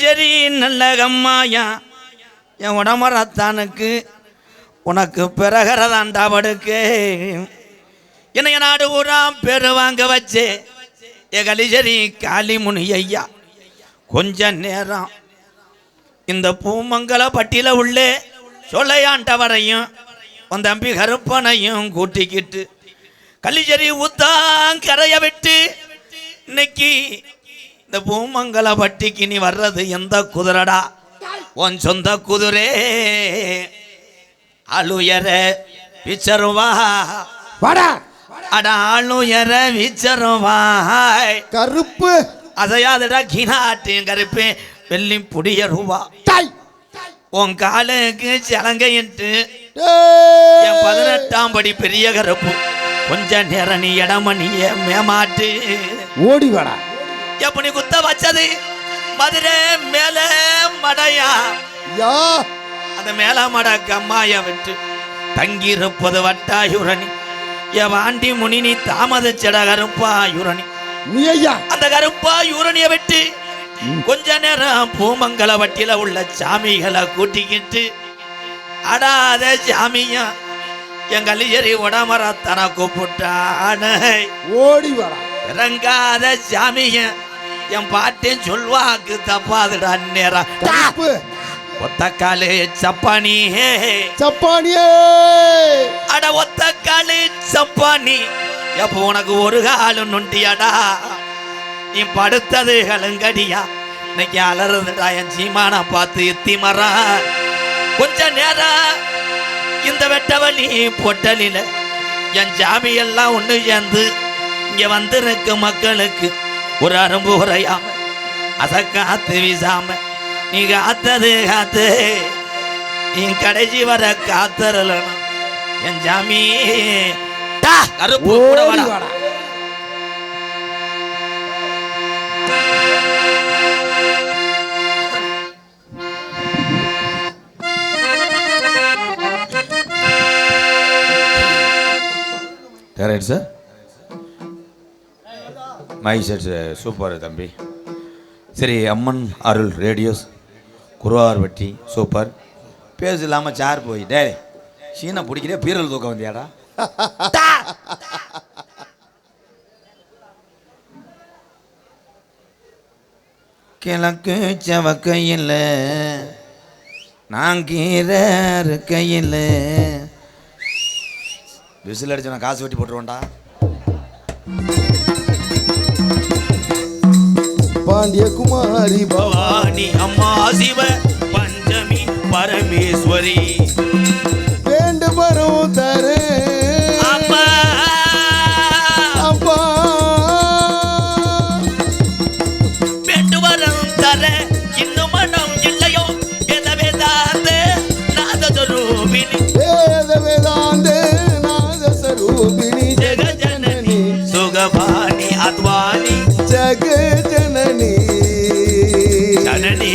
சரி நல்ல கம்மாயா என் உடமரத்தானுக்கு உனக்கு பிறகரதாண்டா படுக்கு என்னைய நாடு ஊரா பெரு வாங்க வச்சே என் கலிசரி காளிமுனி ஐயா கொஞ்ச நேரம் இந்த பூமங்கல பட்டியல உள்ளே சொல்லையாண்டவரையும் உன் தம்பி கருப்பனையும் கூட்டிக்கிட்டு கலிசரி ஊத்தான் கரைய விட்டு இன்னைக்கு இந்த பூமங்கல பட்டிக்கு நீ வர்றது எந்த குதிரடா உன் சொந்த குதிரே அழுயர விச்சருவா அடா அழுயர விச்சருவாய் கருப்பு அதையாதடா கிணாட்டின் கருப்பு வெள்ளி புடிய ரூபா உன் காலுக்கு சலங்கையிட்டு என் 18ஆம் படி பெரிய கருப்பு கொஞ்ச நேரம் நீ இடமணிய மேமாட்டு ஓடி வாடா எப்படி குத்த வச்சது மதுரை மேல மடையா அந்த மேல மட கம்மாய விட்டு தங்கி இருப்பது வட்டாயுரணி என் வாண்டி முனி நீ தாமதிச்சட கருப்பாயுரணி அந்த கருப்பாயுரணிய விட்டு கொஞ்ச நேரம் பூமங்கல வட்டியில உள்ள சாமிகளை கூட்டிக்கிட்டு அடாத சாமியா என் கலிசரி உடமரத்தன கூப்பிட்டான ஓடி வரா இறங்காத சாமிய என் பாட்டேன் சொல்வாக்கு தப்பாதுடா நேரம் ஒத்தக்காலு சப்பானி சப்பானியே அட ஒத்தக்காலு சப்பானி எப்போ உனக்கு ஒரு காலு நொண்டியாடா நீ படுத்தது கலங்கடியா இன்னைக்கு அலறுதுடா என் சீமான பார்த்து எத்தி மரா கொஞ்ச நேரம் இந்த வெட்டவழி பொட்டலில என் சாமி எல்லாம் ஒண்ணு சேர்ந்து இங்க வந்திருக்க மக்களுக்கு ஒரு அரும்பு உரையாம அத காத்து வீசாம நீ காத்தது காத்து நீ கடைசி வர காத்தரலணும் என் சாமி கருப்பு கூட வாடா சார் மை செட் சூப்பர் தம்பி. சரி, அம்மன் அருள் ரேடியோஸ் குருவார் வட்டி சூப்பர். பேசு இல்லாமல் சார் போய் டே சீனை பிடிக்கிறே பீரல் தூக்க வந்தியாடா. கிழக்கு செவக்கையில் நான் கீரை இருக்கையில் விசில் அடிச்சு நான் காசு வெட்டி போட்டுருவேன்டா. பாண்டிய குமாரி பவானி அம்மா சிவ பஞ்சமி பரமேஸ்வரி வேண்டு வரும் தரே அப்பா அப்பா வேண்டு வரும் தர இன்னும் மனம் இல்லையோ வேதாந்த நாதஸ்வரூபிணி வேதாந்த நாதஸ்வரூபிணி ஜெகஜனனி சுகபாணி அத்வானி ஜெகஜனனி ஜனனி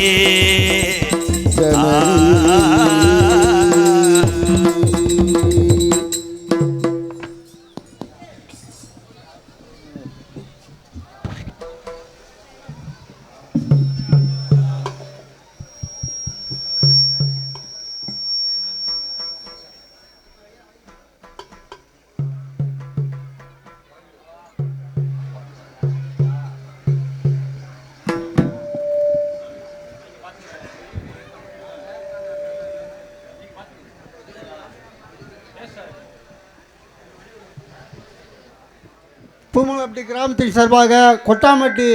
பூமலப்பட்டி கிராமத்தின் சார்பாக கொட்டாம்பட்டி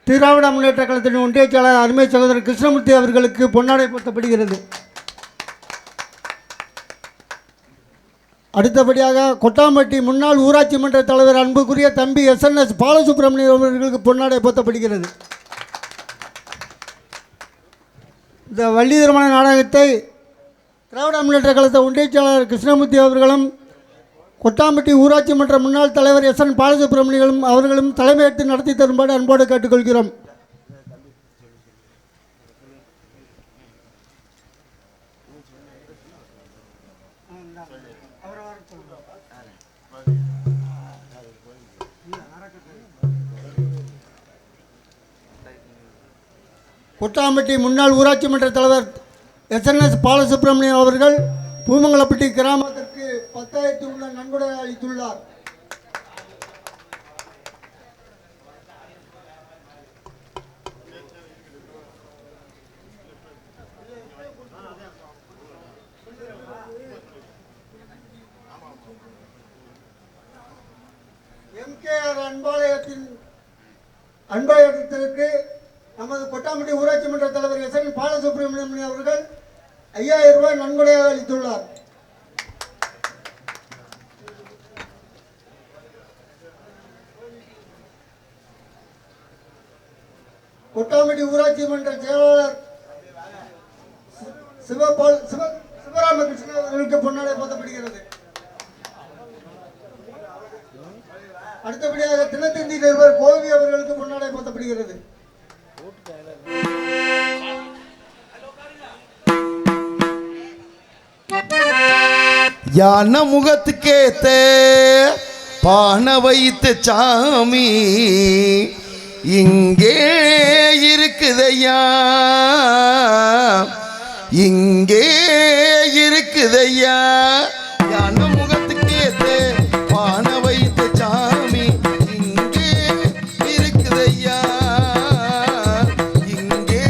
திராவிட முன்னேற்ற கழகத்தின் ஒன்றிய செயலாளர் அருமை சகோதரர் கிருஷ்ணமூர்த்தி அவர்களுக்கு பொன்னாடை போர்த்தப்படுகிறது. அடுத்தபடியாக கொட்டாம்பட்டி முன்னாள் ஊராட்சி மன்ற தலைவர் அன்புக்குரிய தம்பி SNS பாலசுப்ரமணியம் அவர்களுக்கு பொன்னாடை போர்த்தப்படுகிறது. இந்த வள்ளி திருமண நாடகத்தை திராவிட முன்னேற்ற கழகத்தின் ஒன்றிய செயலாளர் கிருஷ்ணமூர்த்தி அவர்களும் கொட்டாம்பட்டி ஊராட்சி மன்ற முன்னாள் தலைவர் SN பாலசுப்ரமணியனும் அவர்களும் தலைமையேற்று நடத்தி தரும்படி அன்போடு கேட்டுக்கொள்கிறோம். கொட்டாம்பட்டி முன்னாள் ஊராட்சி மன்ற தலைவர் SNS பாலசுப்ரமணியம் அவர்கள் பூமங்கலப்பட்டி கிராமத்திற்கு 10,000 நன்கொடை அளித்துள்ளார். MKR அன்பாலயத்திற்கு நமது கொட்டாம்பட்டி ஊராட்சி மன்ற தலைவர் SN பாலசுப்ரமணியம் அவர்கள் 5,000 ரூபாய் நன்கொடையாக அளித்துள்ளார். கொட்டாம்பட்டி ஊராட்சி மன்ற செயலாளர் சிவராமகிருஷ்ணன் அவர்களுக்கு பொன்னாடை போர்த்தப்படுகிறது. அடுத்தபடியாக தினத்தந்தி நிருபர் கோவி அவர்களுக்கு பொன்னாடை போர்த்தப்படுகிறது. யான முகத்துக்கேத்த பானை வைத்த சாமி இங்கே இருக்குதையா, இங்கே இருக்குதையா. யான முகத்துக்கேத்த பானை வைத்த சாமி இங்கே இருக்குதையா, இங்கே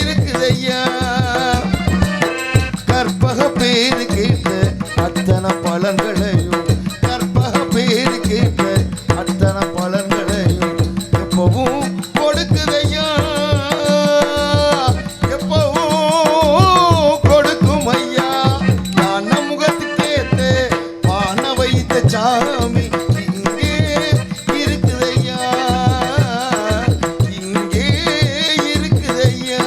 இருக்குதையா. கற்பக பேரு கேட்ட அத்தனை பலன்களையும், கற்பக பேரு கேட்ட அத்தனை பலன்களையும் எப்பவும் கொடுக்குதையா, எப்பவும் கொடுக்கும் ஐயா. யான முகத்துக்கேத்த பானை வைத்த சாமி இங்கே இருக்குதையா, இங்கே இருக்குதையா.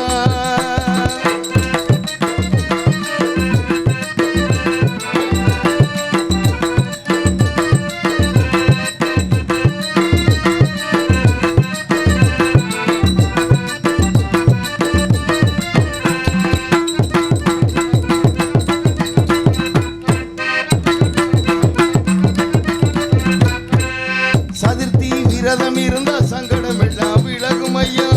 சதுர்த்தி விரதம் இருந்த சங்கடம் எல்லாம் விலகும் ஐயா.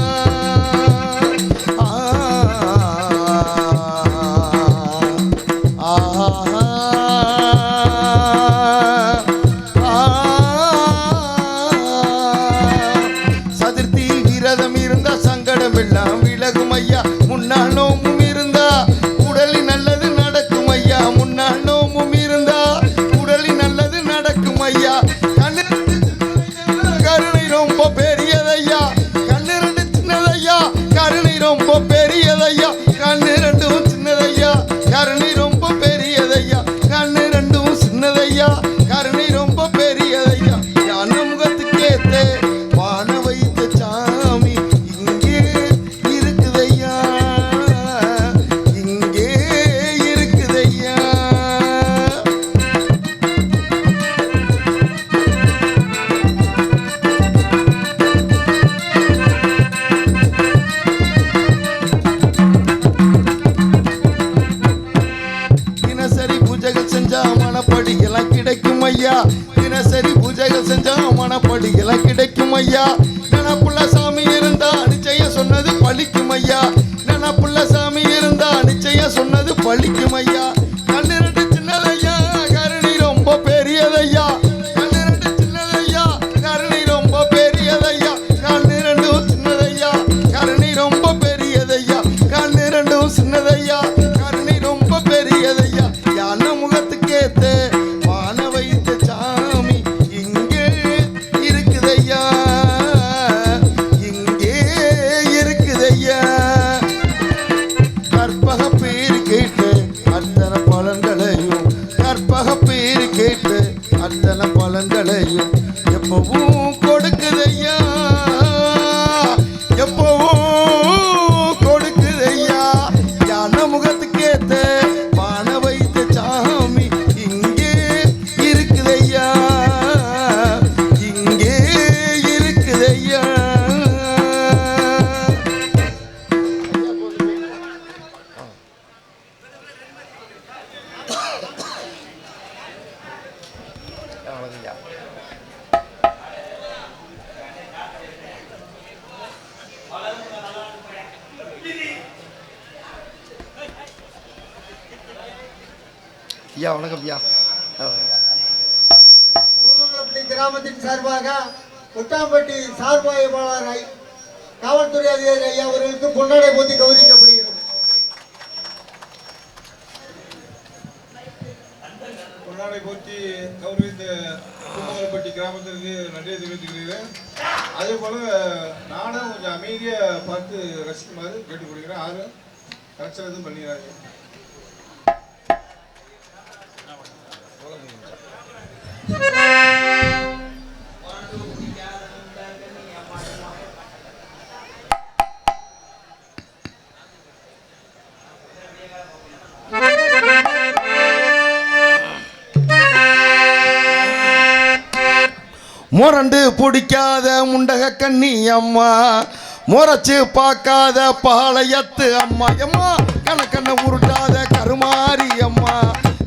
சதுர்த்தி விரதம் இருந்த சங்கடம் எல்லாம் விலகும் ஐயா. முன்னாள் நோம்பும் இருந்தா உடலில் நல்லது நடக்கும் ஐயா, முன்னாள் நோம்பும் இருந்தா உடலில் நல்லது நடக்கும் ஐயா. கருணை ரொம்ப பெரியதையா, கண்ணு ரெண்டு சின்னதையா, கருணை ரொம்ப பெரியதையா, கண்ணு ரெண்டும் சின்னதையா, கருணை ரொம்ப பெரியதையா, கண்ணு ரெண்டும் சின்னதையா, கருணை ரொம்ப பெரியதையா. யான முகத்துக்கேத்த பானை வைத்த சாமி இங்கே இருக்குதையா, இங்கே இருக்குதையா. தினசரி பூஜைகள் செஞ்சா மனப்படி எல்லாம் கிடைக்கும் ஐயா, தினசரி பூஜைகள் செஞ்சா மனப்படி எல்லாம் கிடைக்கும் ஐயா. நினப்புள்ள சாமி இருந்தா நிச்சயம் சொன்னது பழிக்கும் ஐயா, நினப்புள்ள சாமி இருந்தா நிச்சயம் சொன்னது பழிக்கும் ஐயா. கண்ணு ரெண்டு சின்னதையா, கருணை ரொம்ப பெரியதையா, கண்ணு ரெண்டு சின்னதையா, கருணை ரொம்ப பெரியதையா, கண்ணு ரெண்டும் சின்னதையா, கருணை ரொம்ப பெரியதையா, கண்ணு ரெண்டும் சின்னதையா, கருணை ரொம்ப பெரியதையா. யான முகத்துக்கேத்த பானை வைத்த சாமி இங்கே இருக்குதையா, ஐயா வணக்கம் ஐயா. பூதகுளப்பட்டி கிராமத்தின் சார்பாக கொட்டாம்பட்டி சார்பாய்வாளர் காவல்துறை அதிகாரி ஐயா அவர்களுக்கு பொன்னாடை போத்தி கௌரவிக்கப்படுகிறது. பொன்னாடை போற்றி கௌரவித்த பூதகுளப்பட்டி கிராமத்திற்கு நன்றியை தெரிவித்துக்கிறேன். அதே போல நானும் கொஞ்சம் அமைதியாக பார்த்து ரசிக்குமாறு கேட்டுக்கொள்கிறேன். யாரும் கரெக்ஷன் எதுவும் பண்ணிடுறாங்க. முரண்டு பிடிக்காத முண்டக கண்ணி அம்மா, முறைச்சு பார்க்காத பாளையத்து அம்மா அம்மா, கணக்கண்ண உருட்டாத கருமாரி அம்மா,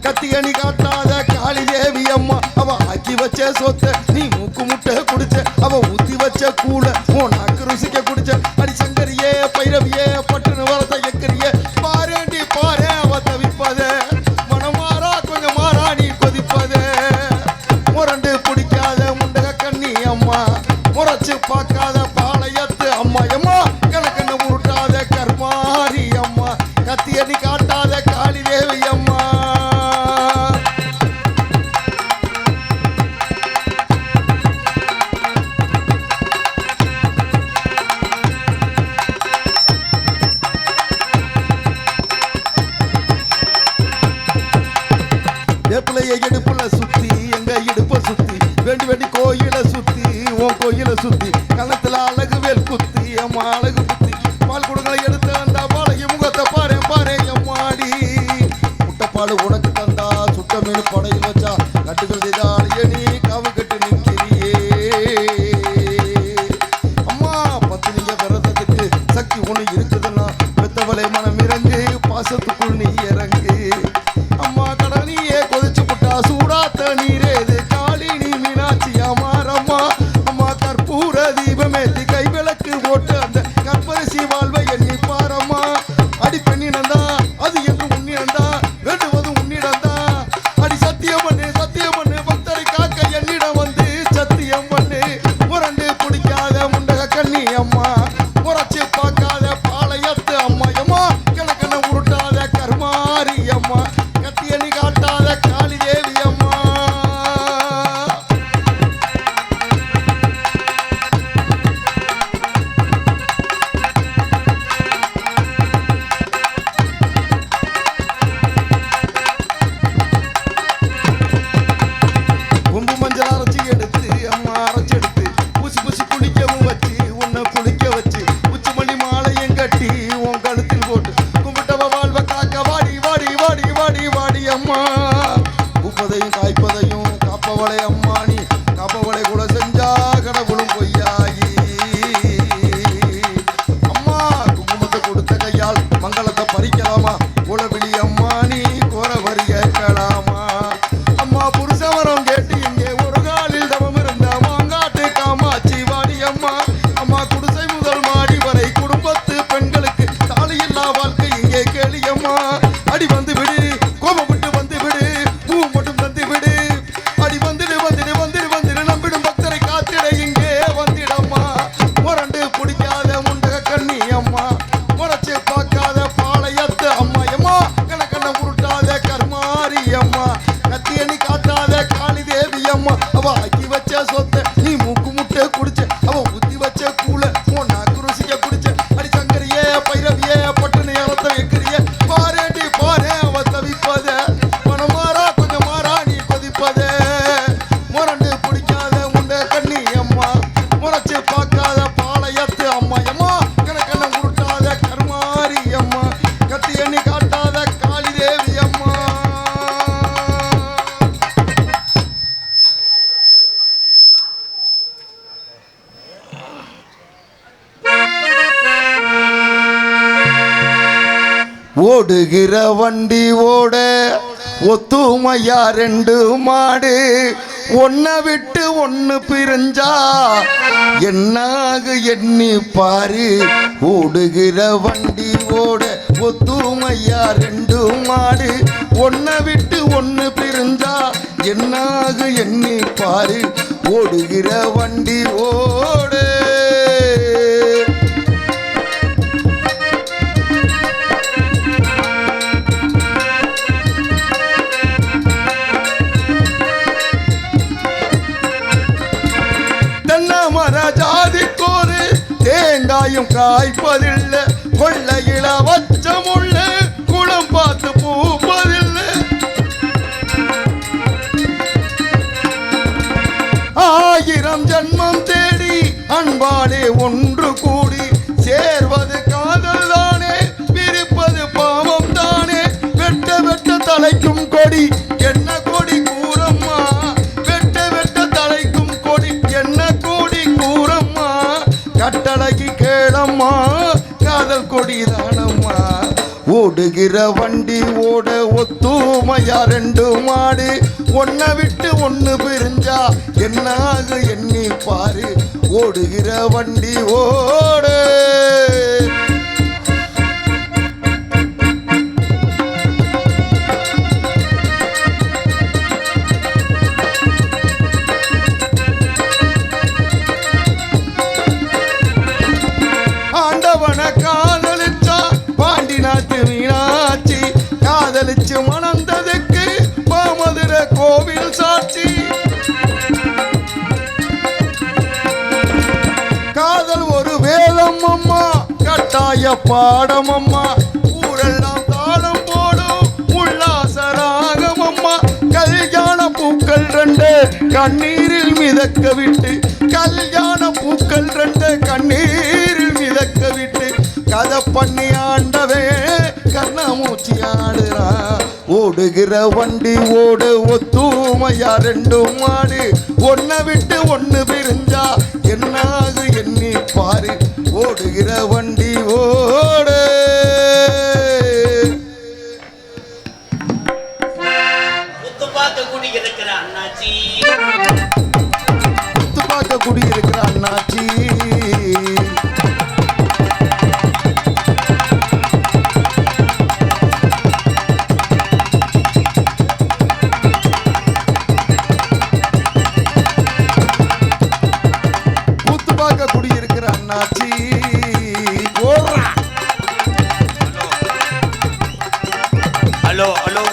கத்தியணி காட்டாத காளி தேவி அம்மா, அவ ஆக்கி வச்ச சொத்தை நீ மூக்கு முட்டை குடிச்ச, அவ ஊத்தி வச்ச கூட உன் நாக்கு ருசிக்க குடிச்ச, அடி சங்கரியே பைரவியே பட்டுன்னு வளர்த்த எக்கரியே, பாரேண்டி பாரு அவ தவிப்பத, மனமாறா கொஞ்சம் மாறா நீ கொதிப்பத. முரண்டு பிடிக்காத முண்டக கண்ணி அம்மா, முறைச்சு பார்க்காத பாளையத்து அம்மா அம்மா, கணக்கண்ண உருட்டாத கருமாரி அம்மா, கத்தியணி காட்டாத காளி தேவி அம்மா. வேப்பிலைய இடுப்புல சுத்தி எங்க இடுப்ப சுத்தி, வேண்டி வேண்டி கோயில சுத்தி உன் கோயில சுத்தி, கணத்துல அழகு வேல் குத்தி அம்மா அழகு குத்தி, பால் குடங்களை எடுத்து அந்த பாளைய முகத்தை பாரு பாரு எம்மாடி, முட்டைப்பாடு உனக்கு தந்தா சுட்ட மீன் படையில் வச்சா கட்டுகள் இதாலேயே நீ காவு கட்டு நிற்கிறியே அம்மா. பத்தினிங்க விரதத்துக்கு சக்தி ஒண்ணு இருக்குதுன்னா பெத்தவளை மனம் இறங்கு பாசத்துக்குள் நீ இறங்கு அம்மா. கடனியே கொதிச்சு புட்டா சூடாத்த நீரேது காளி நீ மீனாட்சி அம்மாரம்மா அம்மா. கற்பூர தீபமேத்தி கை விளக்கு போட்டு அந்த கற்பரிசி வாழ்வை எண்ணி பாரம்மா. அடி பெண்ணினந்தா அது என்று உன்னிடந்தா, வேண்டுவது உன்னிடந்தா, அடி சத்தியம் பண்ணு பக்தரை காக்க என்னிடம் வந்து சத்தியம் பண்ணு. முரண்டு பிடிக்காத முண்டக கண்ணி அம்மா, முறைச்சு பார்க்காத பாளையத்து அம்மா அம்மா, கிழக்கண்ண உருட்டாத கருமாரி அம்மா, கத்தியணி காட்டாத காளி தேவி அம்மா. கொம்பு மஞ்சள் அரைச்சி எடுத்து அம்மா அரைச்சி எடுத்து பூசி பூசி குளிக்கவும் வச்சு உன்னை குளிக்க வச்சு உச்சிமணி மாலையும் கட்டி உன் கழுத்தில் போட்டு கும்பிட்டவ வாழ்வ காக்க வாடி வாடி வாடி வாடி வாடி அம்மா. பூப்பதையும் காய்ப்பதையும் காப்பவளை அம்மா நீ, காப்பவளை கூட செஞ்சா கடவுளும் பொய்யாகி அம்மா. குங்குமத்தை கொடுத்த கையால் மங்களத்தை பறிக்கலாமா, குலவிழி அம்மா நீ கோர வரி கேட்கலாமா அம்மா. புருஷவரம் கேட்டு இங்கே ஒரு காலில் தவம் இருந்த மாங்காட்டு காமாட்சி வாடி அம்மா அம்மா. குடிசை முதல் மாடி வரை குடும்பத்து பெண்களுக்கு தாலியில்லா வாழ்க்கை இங்கே கேளியம்மா. அடி வந்து விடு கோபம் விட்டு வந்து விடு, பூ மட்டும் தந்து விடு, அடி வந்துடு வந்துடு வந்துடு வந்துடு, நம்பிடும் பக்தரை காத்திட இங்கே வந்திடம்மா. முரண்டு பிடிக்காத முண்டக கண்ணி அம்மா, முறைச்சு பார்க்காத பாளையத்து அம்மா அம்மா, கணக்கண்ண உருட்டாத கருமாரி அம்மா, கத்தியணி காட்டாத காளி தேவி அம்மா. அவ ஆக்கி வச்ச சொத்தை நீ மூக்கு முட்டை குடிச்ச, அவ ஊத்தி வச்ச கூல உன் நாக்கு ருசிக்க குடிச்ச, அடி சங்கரியே பைரவியே பட்டுன்னு இறத்த வைக்கிறிய, பாரேண்டி பாரு அவ தவிப்பத, மனமாறா கொஞ்சம் மாறா நீ கொதிப்பத. முரண்டு பிடிக்காத முண்டை கண்ணி அம்மா, முறைச்சு பார்க்காத பாளையத்து அம்மா அம்மா, கணக்கண்ண உருட்டாத கருமாரி அம்மா, கத்தி எண்ணி காட்டாத காளி தேவி அம்மா. ஓடுகிற வண்டி ஓட ஒத்துமையா ரெண்டு மாடு, ஒன்ன விட்டு ஒன்னு பிரிஞ்சா என்னாக எண்ணி பாரு. ஓடுகிற வண்டி ஓட ஒத்துமையா ரெண்டு மாடு, ஒன்ன விட்டு ஒண்ணு பிரிஞ்சா என்னாக எண்ணி பாரு ஓடுகிற வண்டி ஓடு. தென்னமர ஜாதிக்கோரு தேங்காயும் காய்ப்பதில்லை, கொள்ளையில வச்சமுள்ள குளம் பார்த்து பூப்பதில்லை. 1000 ஜன்மம் தேடி அன்பாலே ஒன்று கூடி சேர்வது காதல் தானே, பிரிப்பது பாவம் தானே. வெட்ட வெட்ட தலைக்கும் கொடி என்ன கொடி கூறம்மா, வெட்ட வெட்ட தலைக்கும் கொடி என்ன கொடி கூறம்மா. கட்டளைக்கு கேளம்மா காதல் கொடி தானம்மா. ஓடுகிற வண்டி ஓட ஒத்துமையா 2 மாடு, ஒன்ன விட்டு ஒண்ணு பிரிஞ்சா என்னாக எண்ணி பாரு ஓடுகிற வண்டி ஓடு. ஆண்டவன காதலிச்சா பாண்டி நாட்டு மீனாட்சி, காதலிச்சு மணந்ததுக்கு மாமதுரை கோவில் சாட்சி. காதல் ஒரு வேதம் அம்மா, கட்டாய பாடம் அம்மா. ஊரெல்லாம் தாளம் போடும் உல்லாசராகம் அம்மா. கல்யாண பூக்கள் 2 கண்ணீரில் மிதக்க விட்டு, கல்யாண பூக்கள் 2 கண்ணீரில் மிதக்க விட்டு, கதை பண்ணி ஆண்டவே கண்ணாமூச்சி ஆடுறா. ஓடுகிற வண்டி ஓடு ஒத்துமையா 2 மாடு, ஒன்ன விட்டு ஒண்ணு பிரிஞ்சா என்னாக எண்ணி பாரு ஓடுகிற வண்டி ஓடு. முத்துப்பாக்க குடியிருக்கிற அண்ணாச்சி, முத்துப்பாக்க குடியிருக்கிற அண்ணாச்சி. குடியிருக்கிற அண்ணாச்சி. ஹலோ ஹலோ,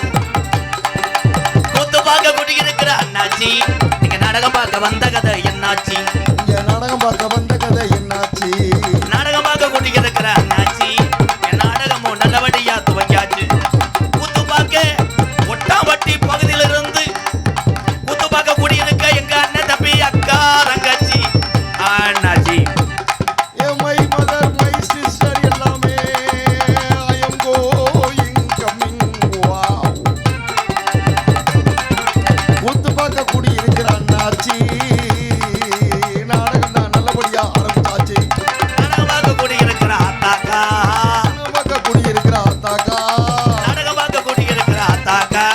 முத்துப்பாக்க குடியிருக்கிற அண்ணாச்சி, நீங்க நாடகம் பார்க்க வந்த கதை என்னாச்சி? இங்க நாடகம் பார்க்க வந்த கதை என்னாச்சி? நாடகம் பார்க்க குடியிருக்கிற அண்ணாச்சி, என் நாடகமும் நல்லபடியா துவங்கியாச்சு. முத்துப்பாக்க ஒட்டாம்பட்டி பகுதியிலிருந்து முத்துப்பாக்க குடியிருக்க எங்க அண்ணன் தம்பி அக்கா தங்கச்சி அண்ணாச்சி. My mother, my sister எல்லாமே I am going coming. Wow. முத்துப்பாக்க குடியிருக்கிற அண்ணாச்சி, நாடகம் தான் நல்லபடியா ஆரம்பிச்சாச்சு. நாடகம் பார்க்க குடியிருக்கிற அத்தாக்கா, முத்துப்பாக்க குடியிருக்கிற அத்தாக்கா, நாடகம் பார்க்க குடியிருக்கிற அத்தாக்கா.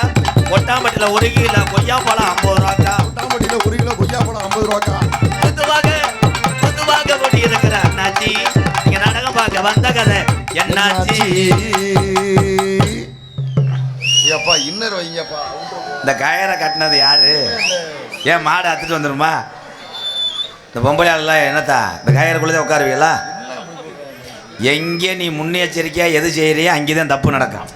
ஒட்டாம்பட்டியில 1 கிலோ கொய்யா பழம் 50 ரூபாக்கா. ஒட்டாம்பட்டியில 1 கிலோ கொய்யா பழம் 50 ரூபாக்கா. முத்துப்பாக்க குடியிருக்கிற அண்ணாச்சி, நீங்க நாடகம் பார்க்க வந்த கதை என்னாச்சி? ஏப்பா இன்னர் வைங்கப்பா. இந்த கயரை கட்டினது யாரு? ஏன் மாடை அத்துட்டு வந்துடுமா? இந்த பொம்பளை ஆளுலாம் என்னத்தா இந்த கயருக்குள்ளே உட்காருவீங்களா? எங்கே நீ முன்னெச்சரிக்கையாக எது செய்கிறியோ அங்கே தான் தப்பு நடக்கும்.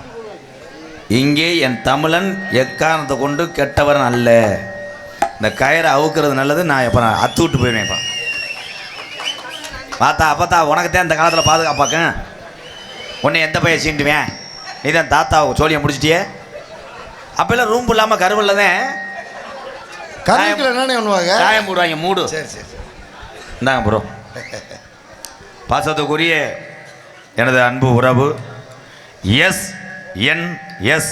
இங்கே என் தமிழன் எக்காரணத்தை கொண்டு கெட்டவன் அல்ல. இந்த கயரை அவுக்கிறது நல்லது. நான் எப்போ நான் அத்து விட்டு போயிடுவேன். இப்போ பார்த்தா அப்பத்தா உனக்கு தான் இந்த காலத்தில் பாதுகாப்பாக்க உன்னை எந்த பையன் சீண்டுவேன்? நீ தான் தாத்தா சோழியை முடிச்சிட்டியே. அப்போல்லாம் ரூம் இல்லாமல் கருவில் தான் கருவில் என்னென்ன பண்ணுவாங்க? காயம் போடுவாங்க. மூடு. சரி சரி இந்தாங்க ப்ரோ. பாசத்துக்குரிய எனது அன்பு உறவு எஸ்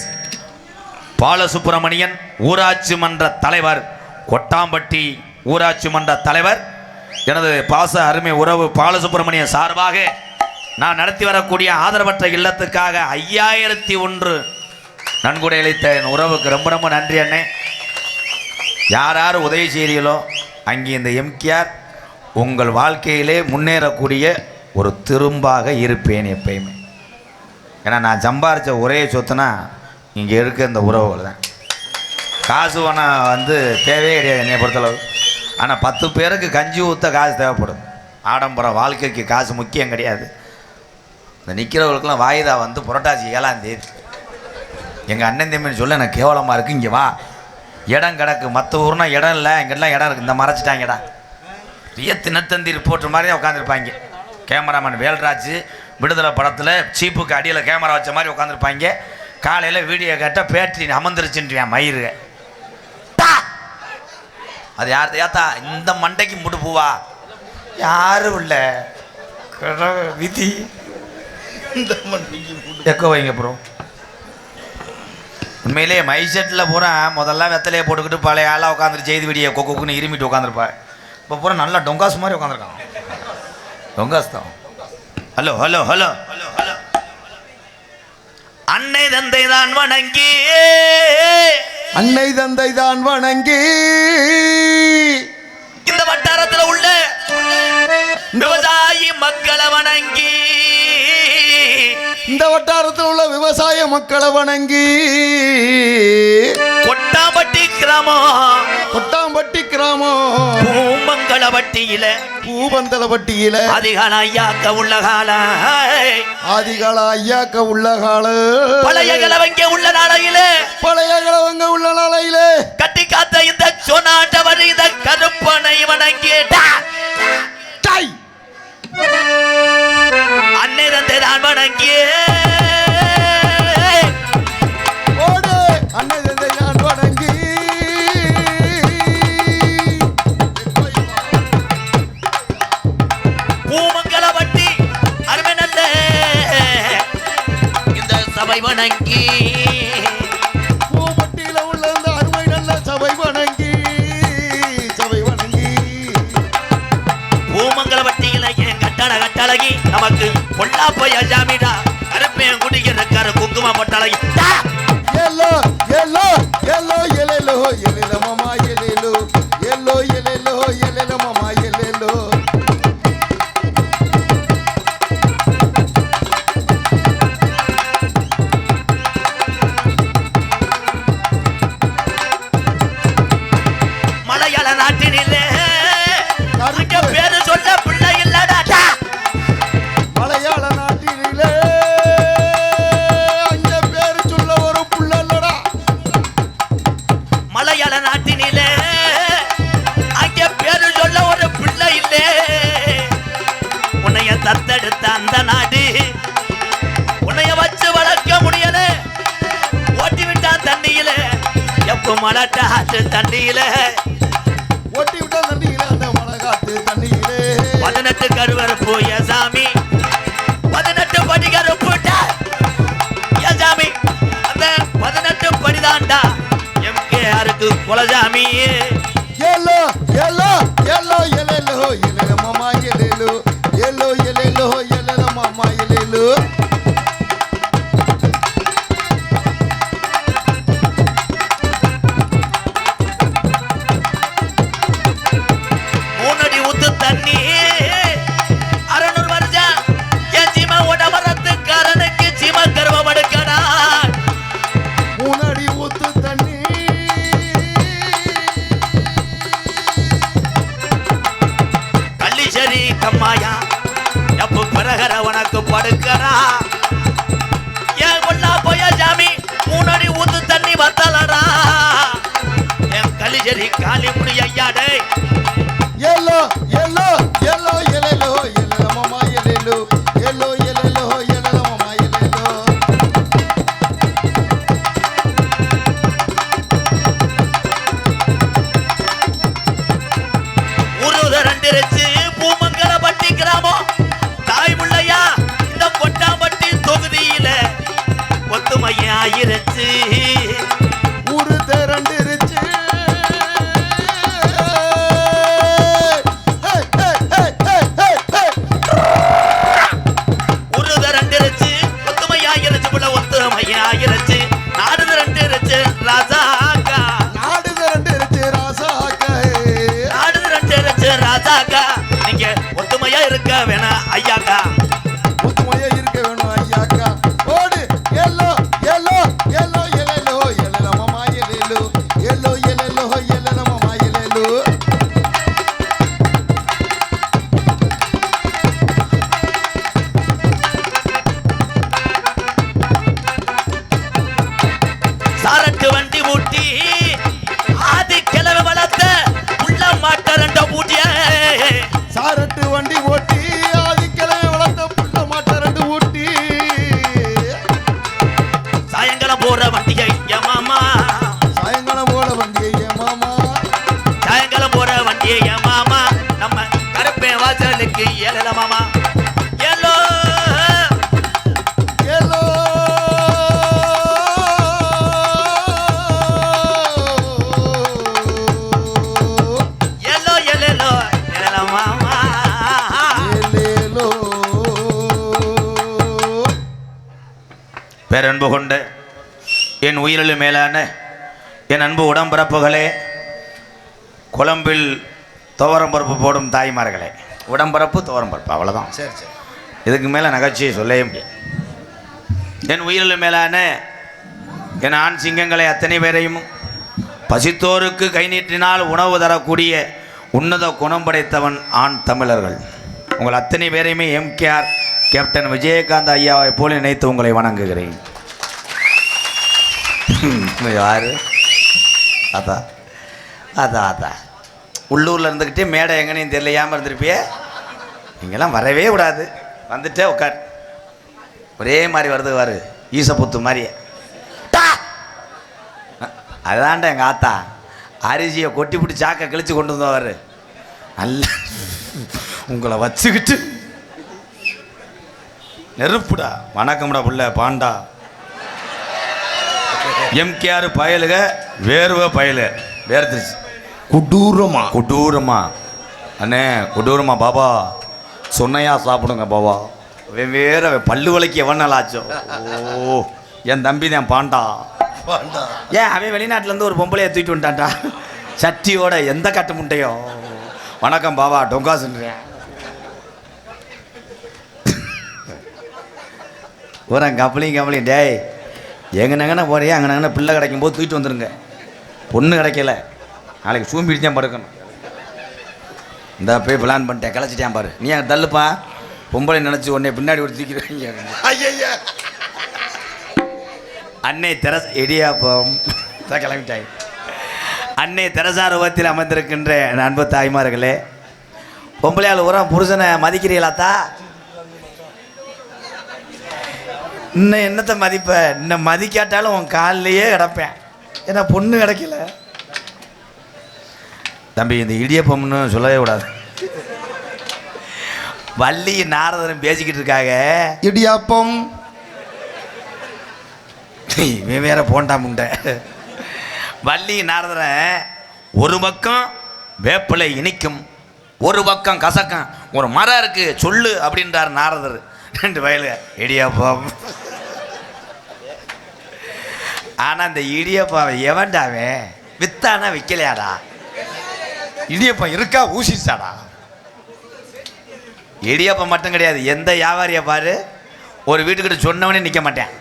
பாலசுப்பிரமணியன் ஊராட்சி மன்ற தலைவர், கொட்டாம்பட்டி ஊராட்சி மன்ற தலைவர், எனது பாச அருமை உறவு பாலசுப்பிரமணியன் சார்பாக நான் நடத்தி வரக்கூடிய ஆதரவற்ற இல்லத்துக்காக 5001 நன்கொடை அளித்த என் உறவுக்கு ரொம்ப ரொம்ப நன்றி அண்ணே. யார் யார் உதவி செய்கிறீங்களோ அங்கே இந்த எம்கேஆர் உங்கள் வாழ்க்கையிலே முன்னேறக்கூடிய ஒரு திரும்பாக இருப்பேன் எப்பயுமே. ஏன்னா நான் சம்பாரித்த ஒரே சொத்துனா இங்கே இருக்க இந்த உறவுகள் தான். காசு பணம் வந்து தேவையே கிடையாது என்னை பொறுத்தளவு. ஆனால் 10 பேருக்கு கஞ்சி ஊற்ற காசு தேவைப்படும். ஆடம்பர வாழ்க்கைக்கு காசு முக்கியம் கிடையாது. இந்த நிற்கிறவர்களுக்கெல்லாம் வாய்தா வந்து புரட்டாசி 7ஆம் தேதி. எங்கள் அண்ணன் தம்பின்னு சொல்ல எனக்கு கேவலமாக இருக்குது. இங்கே வா, இடம் கிடக்கு. மற்ற ஊர்னா இடம் இல்லை, இங்கெல்லாம் இடம் இருக்குது. இந்த மறைச்சிட்டாங்கடா. தினத்தந்தி ரிப்போர்ட்டர் மாதிரியே உட்காந்துருப்பாங்க. கேமராமேன் வேல்ராஜ் விடுதலை படத்தில் சீப்புக்கு அடியில் கேமரா வச்ச மாதிரி உட்காந்துருப்பாங்க. காலையில் வீடியோ கேட்டால் பேட்டரி அமர்ந்துருச்சுன்றான் மயிறு. அது யார் ஏத்தா இந்த மண்டைக்கு முட்டு பூவா யாரும் இல்லை விதி. இந்த மண்டைக்கு எக்க வைங்க ப்ரோ. உண்மையிலேயே மைசெட்டில் பூரா முதல்ல வெத்தலையை போட்டுக்கிட்டு பழைய ஆளாக உட்காந்துரு செய்தி வீடியோ கொக்குன்னு இருமிட்டு உட்காந்துருப்பா. இப்போ பூரா நல்லா டொங்காசு மாதிரி உட்காந்துருக்கான். டொங்காஸ் தான். Hello hello hello hello hello. அன்னை தந்தை தான் வணங்கி, அன்னை தந்தை தான் வணங்கி, இந்த வட்டாரத்தில் உள்ள விவசாயி மக்களை வணங்கி, இந்த வட்டாரத்தில் உள்ள விவசாய மக்களை வணங்கி, கொட்டாம்பட்டி கிராமம், கொட்டாம்பட்டி கிராமம், பூமங்களவட்டியில, பூபந்தலப்பட்டியில அதிகால ஐயாக்க உள்ள கால, ஆதிகால ஐயாக்க உள்ள கால, பழைய கிழவங்க உள்ள நாளையில, பழைய கிழவங்க உள்ள நாளையில கட்டி காத்த இந்த சொன்னாட்டவர் இந்த கருப்பனை வணங்கி, அன்னை தந்தை தான் வணங்கி, ஓடு அன்னை தந்தை நான் வணங்கி, பூமங்களவட்டி அருமை நல்ல இந்த சபை வணங்கி, பூமட்டியில உள்ள இந்த அருமை நல்ல சபை வணங்கி, சபை வணங்கி, பூமங்களவட்டியில என் கட்டழகி நமக்கு பொல்லாப்பைய ஜாமிடா கருப்பையன் குடிக்கிற கரு குங்கும பொட்டழகி. எல்லோ எல்லோ எல்லோ எலெலோ எலெல மாமா எலெலோ எல்லோ எலெலோ எலெல மாமா எலெலோ. மலையாள நாட்டினிலே பேரு சொல்ல பிள்ளை இல்லடா. மலையாள நாட்டிலே அங்க பேரு சொல்ல ஒரு புள்ள இல்லடா. மலையாள நாட்டினிலே அங்கே பேரு சொல்ல ஒரு பிள்ளை இல்லே. உன்னைய தத்தெடுத்த அந்த நாடு உன்னைய வச்சு வளர்க்க முடியல. ஓட்டி விட்டான் தண்ணியில, எப்ப மலட்டாத்து தண்ணியில, ஓட்டி விட்டா தண்ணியில அந்த மழை காத்து தண்ணியிலே 18 கருவறுப்பு என் சாமி, 18 படி கருப்புட்டா என் சாமி, அந்த 18 படிதாண்டா எம்கேஆருக்கு குலசாமி. எல்லோ எல்லோ எல்லோ எலெலோ எலெல மாமா எலெலோ எல்லோ எலெலோ எலெல மாமா எலெலோ. மூணடி ஊத்து தண்ணி 600 வருஷம் என் சீம உடவரத்துக்காரனுக்கு சீம கர்வம் எடுக்கடா. மூணடி ஊத்து தண்ணி கள்ளி பேரன்பு கொண்ட என் உயிரிலும் மேலான என் அன்பு உடம்பிறப்புகளே, குழம்பில் துவரம்பருப்பு போடும் தாய்மார்களே, உடம்பரப்பு துவரம்பருப்பு அவ்வளோதான். சரி சரி, இதுக்கு மேலே நகைச்சியை சொல்லவே முடியாது. என் உயிரிலும் மேலான என் ஆண் சிங்கங்களை அத்தனை பேரையும் பசித்தோருக்கு கை நீட்டினால் உணவு தரக்கூடிய உன்னத குணம் படைத்தவன் ஆண் தமிழர்கள். உங்கள் அத்தனை பேரையுமே எம்கேஆர் கேப்டன் விஜயகாந்த் ஐயாவை போல நினைத்து உங்களை வணங்குகிறேன். யாரு அதான் அதான் அதான் உள்ளூரில் இருந்துக்கிட்டே மேடை எங்கன்னு தெரியலையாமல் இருந்திருப்பியே. நீங்கள்லாம் வரவே கூடாது, வந்துட்டே உட்கார். ஒரே மாதிரி வருது வாரு, ஈசப்புத்து மாதிரியே. அதான்டா எங்கள் ஆத்தா அரிசியை கொட்டி பிடி சாக்கை கிழிச்சு கொண்டு வந்தவர். நல்ல உங்களை வச்சுக்கிட்டு நெருப்புடா. வணக்கம்டா புள்ள பாண்டா. எம்கேஆர் பயலுக வேர்வை பயலு வேர்த்துருச்சு. குடூரமா குடூரமா அண்ணே, குடூரமா பாபா சொன்னையா சாப்பிடுங்க பாபா. வேற பல்லு வலிக்கு எவன் நாள் ஆச்சோ. ஓ என் தம்பி தான் பாண்டா. ஏன் அவன் வெளிநாட்டிலேருந்து ஒரு பொம்பளையை தூக்கிட்டு வந்துட்டான்டா சட்டியோட. எந்த கட்டு முட்டையோ. வணக்கம் பாபா டொங்காசுன்றேன். ஒரு கப்பலையும் டேய் எங்கனங்கன போறியா அங்கனங்கன பிள்ளை கிடைக்கும் போது தூக்கிட்டு வந்துடுங்க. பொண்ணு கிடைக்கல, நாளைக்கு சூம்பிட்டு தான் படுக்கணும். இந்த போய் பிளான் பண்ணிட்டேன், கிளச்சிட்டேன் பாரு. நீ அங்கே தள்ளுப்பா, பொம்பளை நினச்சி உடனே பின்னாடி ஒரு தூக்கிடுவீங்க. அன்னை தெரசா இடியாப்பம் கிளம்பிட்டாய். அன்னை தெரசா ரூபத்தில் அமர்ந்திருக்கின்ற அன்பு தாய்மார்களே, பொம்பளையால் உரம் புருஷனை மதிக்கிறீங்களாத்தா? இன்னும் என்னத்தை மதிப்ப? இன்னும் மதிக்காட்டாலும் உன் காலிலேயே கிடப்பேன். ஏன்னா பொண்ணு கிடைக்கல. தம்பி இந்த இடியப்பம்னு சொல்லவே கூடாது. வள்ளி நாரதரும் பேசிக்கிட்டு இருக்காங்க. இடியாப்பம் இவன் வேற போண்டா முண்டை. வள்ளி நாரதரன் ஒரு பக்கம் வேப்பிலை இனிக்கும், ஒரு பக்கம் கசக்கம். ஒரு மரம் இருக்கு சொல்லு அப்படின்றார் நாரதர். 2 வயலு இடியாப்பம். ஆனால் இந்த இடியப்பாவை எவன்டாவே வித்தானா விற்கலையாடா? இடியப்பம் இருக்கா ஊசிச்சாடா? இடியப்பம் மட்டும் கிடையாது, எந்த வியாபாரியை பாரு ஒரு வீட்டுக்கிட்ட சொன்னவனே நிற்க மாட்டேன்.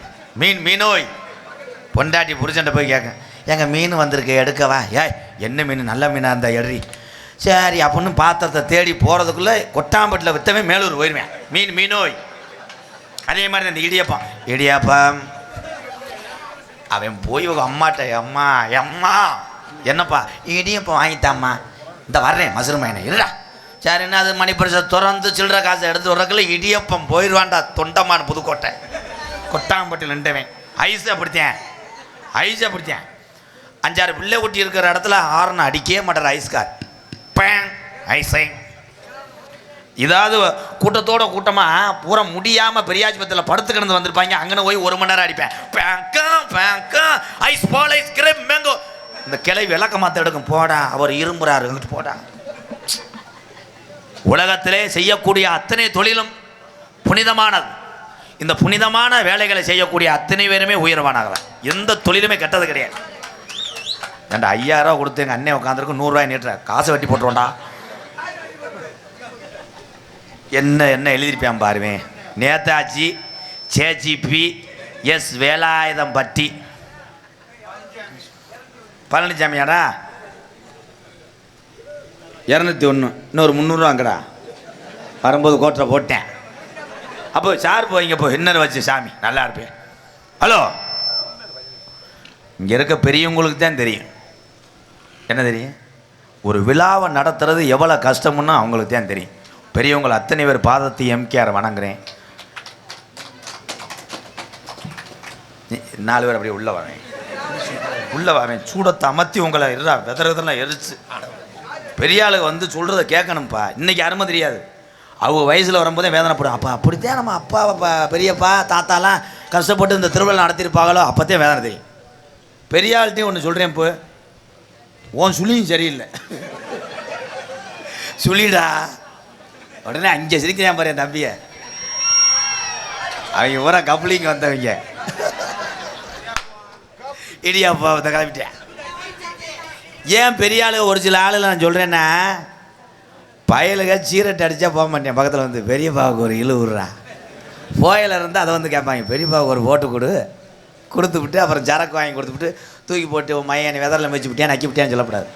மீனோய் பொண்டாட்டி புரிச்சண்ட போய் கேட்க, எங்கள் மீன் வந்திருக்கு எடுக்கவா? ஏய் என்ன மீன்? நல்ல மீனாக இருந்தால் எறி. சரி அப்படின்னு பாத்திரத்தை தேடி போகிறதுக்குள்ளே கொட்டாம்பட்டில் விற்றவே மேலூர் போயிடுவேன். மீனோய். அதே மாதிரி இந்த இடியாப்பம் அவன் போய் உங்கள் அம்மாட்ட, அம்மா அம்மா என்னப்பா இடியப்பம் வாங்கித்தாம்மா, இந்த வர்றேன் மசுருமா என்ன இல்லைடா. சரி என்ன அது மணிப்பரிசை திறந்து சில்லற காசை எடுத்து வர்றதுக்குள்ள இடியப்பம் போயிடுவான்டா. தொண்டமான புதுக்கோட்டை கொட்டாம்பட்டில் நின்றவன். ஐஸை பிடித்தேன் 5-6 பிள்ளை குட்டி இருக்கிற இடத்துல ஹார்ன் அடிக்கவே மாட்டார் ஐஸ்கார். பேன் ஐஸை இதாவது கூட்டத்தோட கூட்டமாக பூரா முடியாமல் பெரியாஜ்பத்தில் படுத்து கிடந்து வந்திருப்பாங்க. அங்கே போய் 1 மணி நேரம் அடிப்பேன். ஐஸ் பால் ஐஸ் கிரீம் மேங்கோ. இந்த கிளை விளக்க மாற்ற எடுக்கும். போடா அவர் இரும்புறாரு அங்கிட்டு போடா. உலகத்திலே செய்யக்கூடிய அத்தனை தொழிலும் புனிதமானது. இந்த புனிதமான வேலைகளை செய்யக்கூடிய அத்தனை பேருமே உயர்வானாகிறான். எந்த தொழிலுமே கெட்டது கிடையாது. ஏன்டா 5000 ரூபா கொடுத்து எங்கள் அண்ணன் உட்காந்துருக்கு 100 ரூபாய் நீட்டுற காசை வெட்டி போட்டுருவோண்டா. என்ன எழுதியிருப்பேன் பாருவேன். நேதாஜி ஜேஜிபி எஸ் வேலாயுதம் பட்டி பழனிசாமியாடா 201. இன்னொரு 300 ரூபாங்கடா. வரும்போது கோட்டரை போட்டேன். அப்போ சார் போய்ங்க போ இன்னர் வச்சு சாமி நல்லா இருப்பேன். ஹலோ, இங்கே இருக்க பெரியவங்களுக்கு தான் தெரியும். என்ன தெரியும்? ஒரு விழாவை நடத்துறது எவ்வளோ கஷ்டம்னு அவங்களுக்கு தான் தெரியும். பெரியவங்களை அத்தனை பேர் பாதத்தை எம்கேஆர் வணங்குறேன். 4 பேர் அப்படியே உள்ளே வரேன் சூடத்தை அமர்த்தி உங்களை வெதறதெல்லாம் எரிச்சு பெரிய ஆளுக்கு வந்து சொல்கிறத கேட்கணும்ப்பா. இன்றைக்கி அருமை தெரியாது. அவங்க வயசில் வரும்போதே வேதனைப்படும். அப்போ அப்படித்தான் நம்ம அப்பா பெரியப்பா தாத்தாலாம் கஷ்டப்பட்டு இந்த திருவிழா நடத்திருப்பாங்களோ அப்போத்தான் வேதனை தெரியும். பெரிய ஆள்கிட்டையும் ஒன்று சொல்கிறேன், இப்போ உன் சுழியும் சரியில்லை சுழிடா. உடனே அங்கே சிரிக்கிறேன் பாரு என் தம்பியை. அவங்க ஊரா கப்ளிங்க வந்தவங்க. இடியாப்பா கிளம்பிட்டேன். ஏன் பெரிய ஆளு ஒரு சில ஆளு நான் சொல்கிறேன்னா பயலுக சீரட்டை அடித்தா போக மாட்டேன். பக்கத்தில் வந்து பெரியப்பாவுக்கு ஒரு இழு விட்றா போயில இருந்தால் அதை வந்து கேட்பாங்க, பெரியப்பாவுக்கு ஒரு போட்டு கொடுத்து விட்டு அப்புறம் சரக்கு வாங்கி கொடுத்துவிட்டு தூக்கி போட்டு மையானி வெதரில் மேய்ச்சி விட்டியா நக்கி விட்டியான்னு சொல்லக்கூடாது.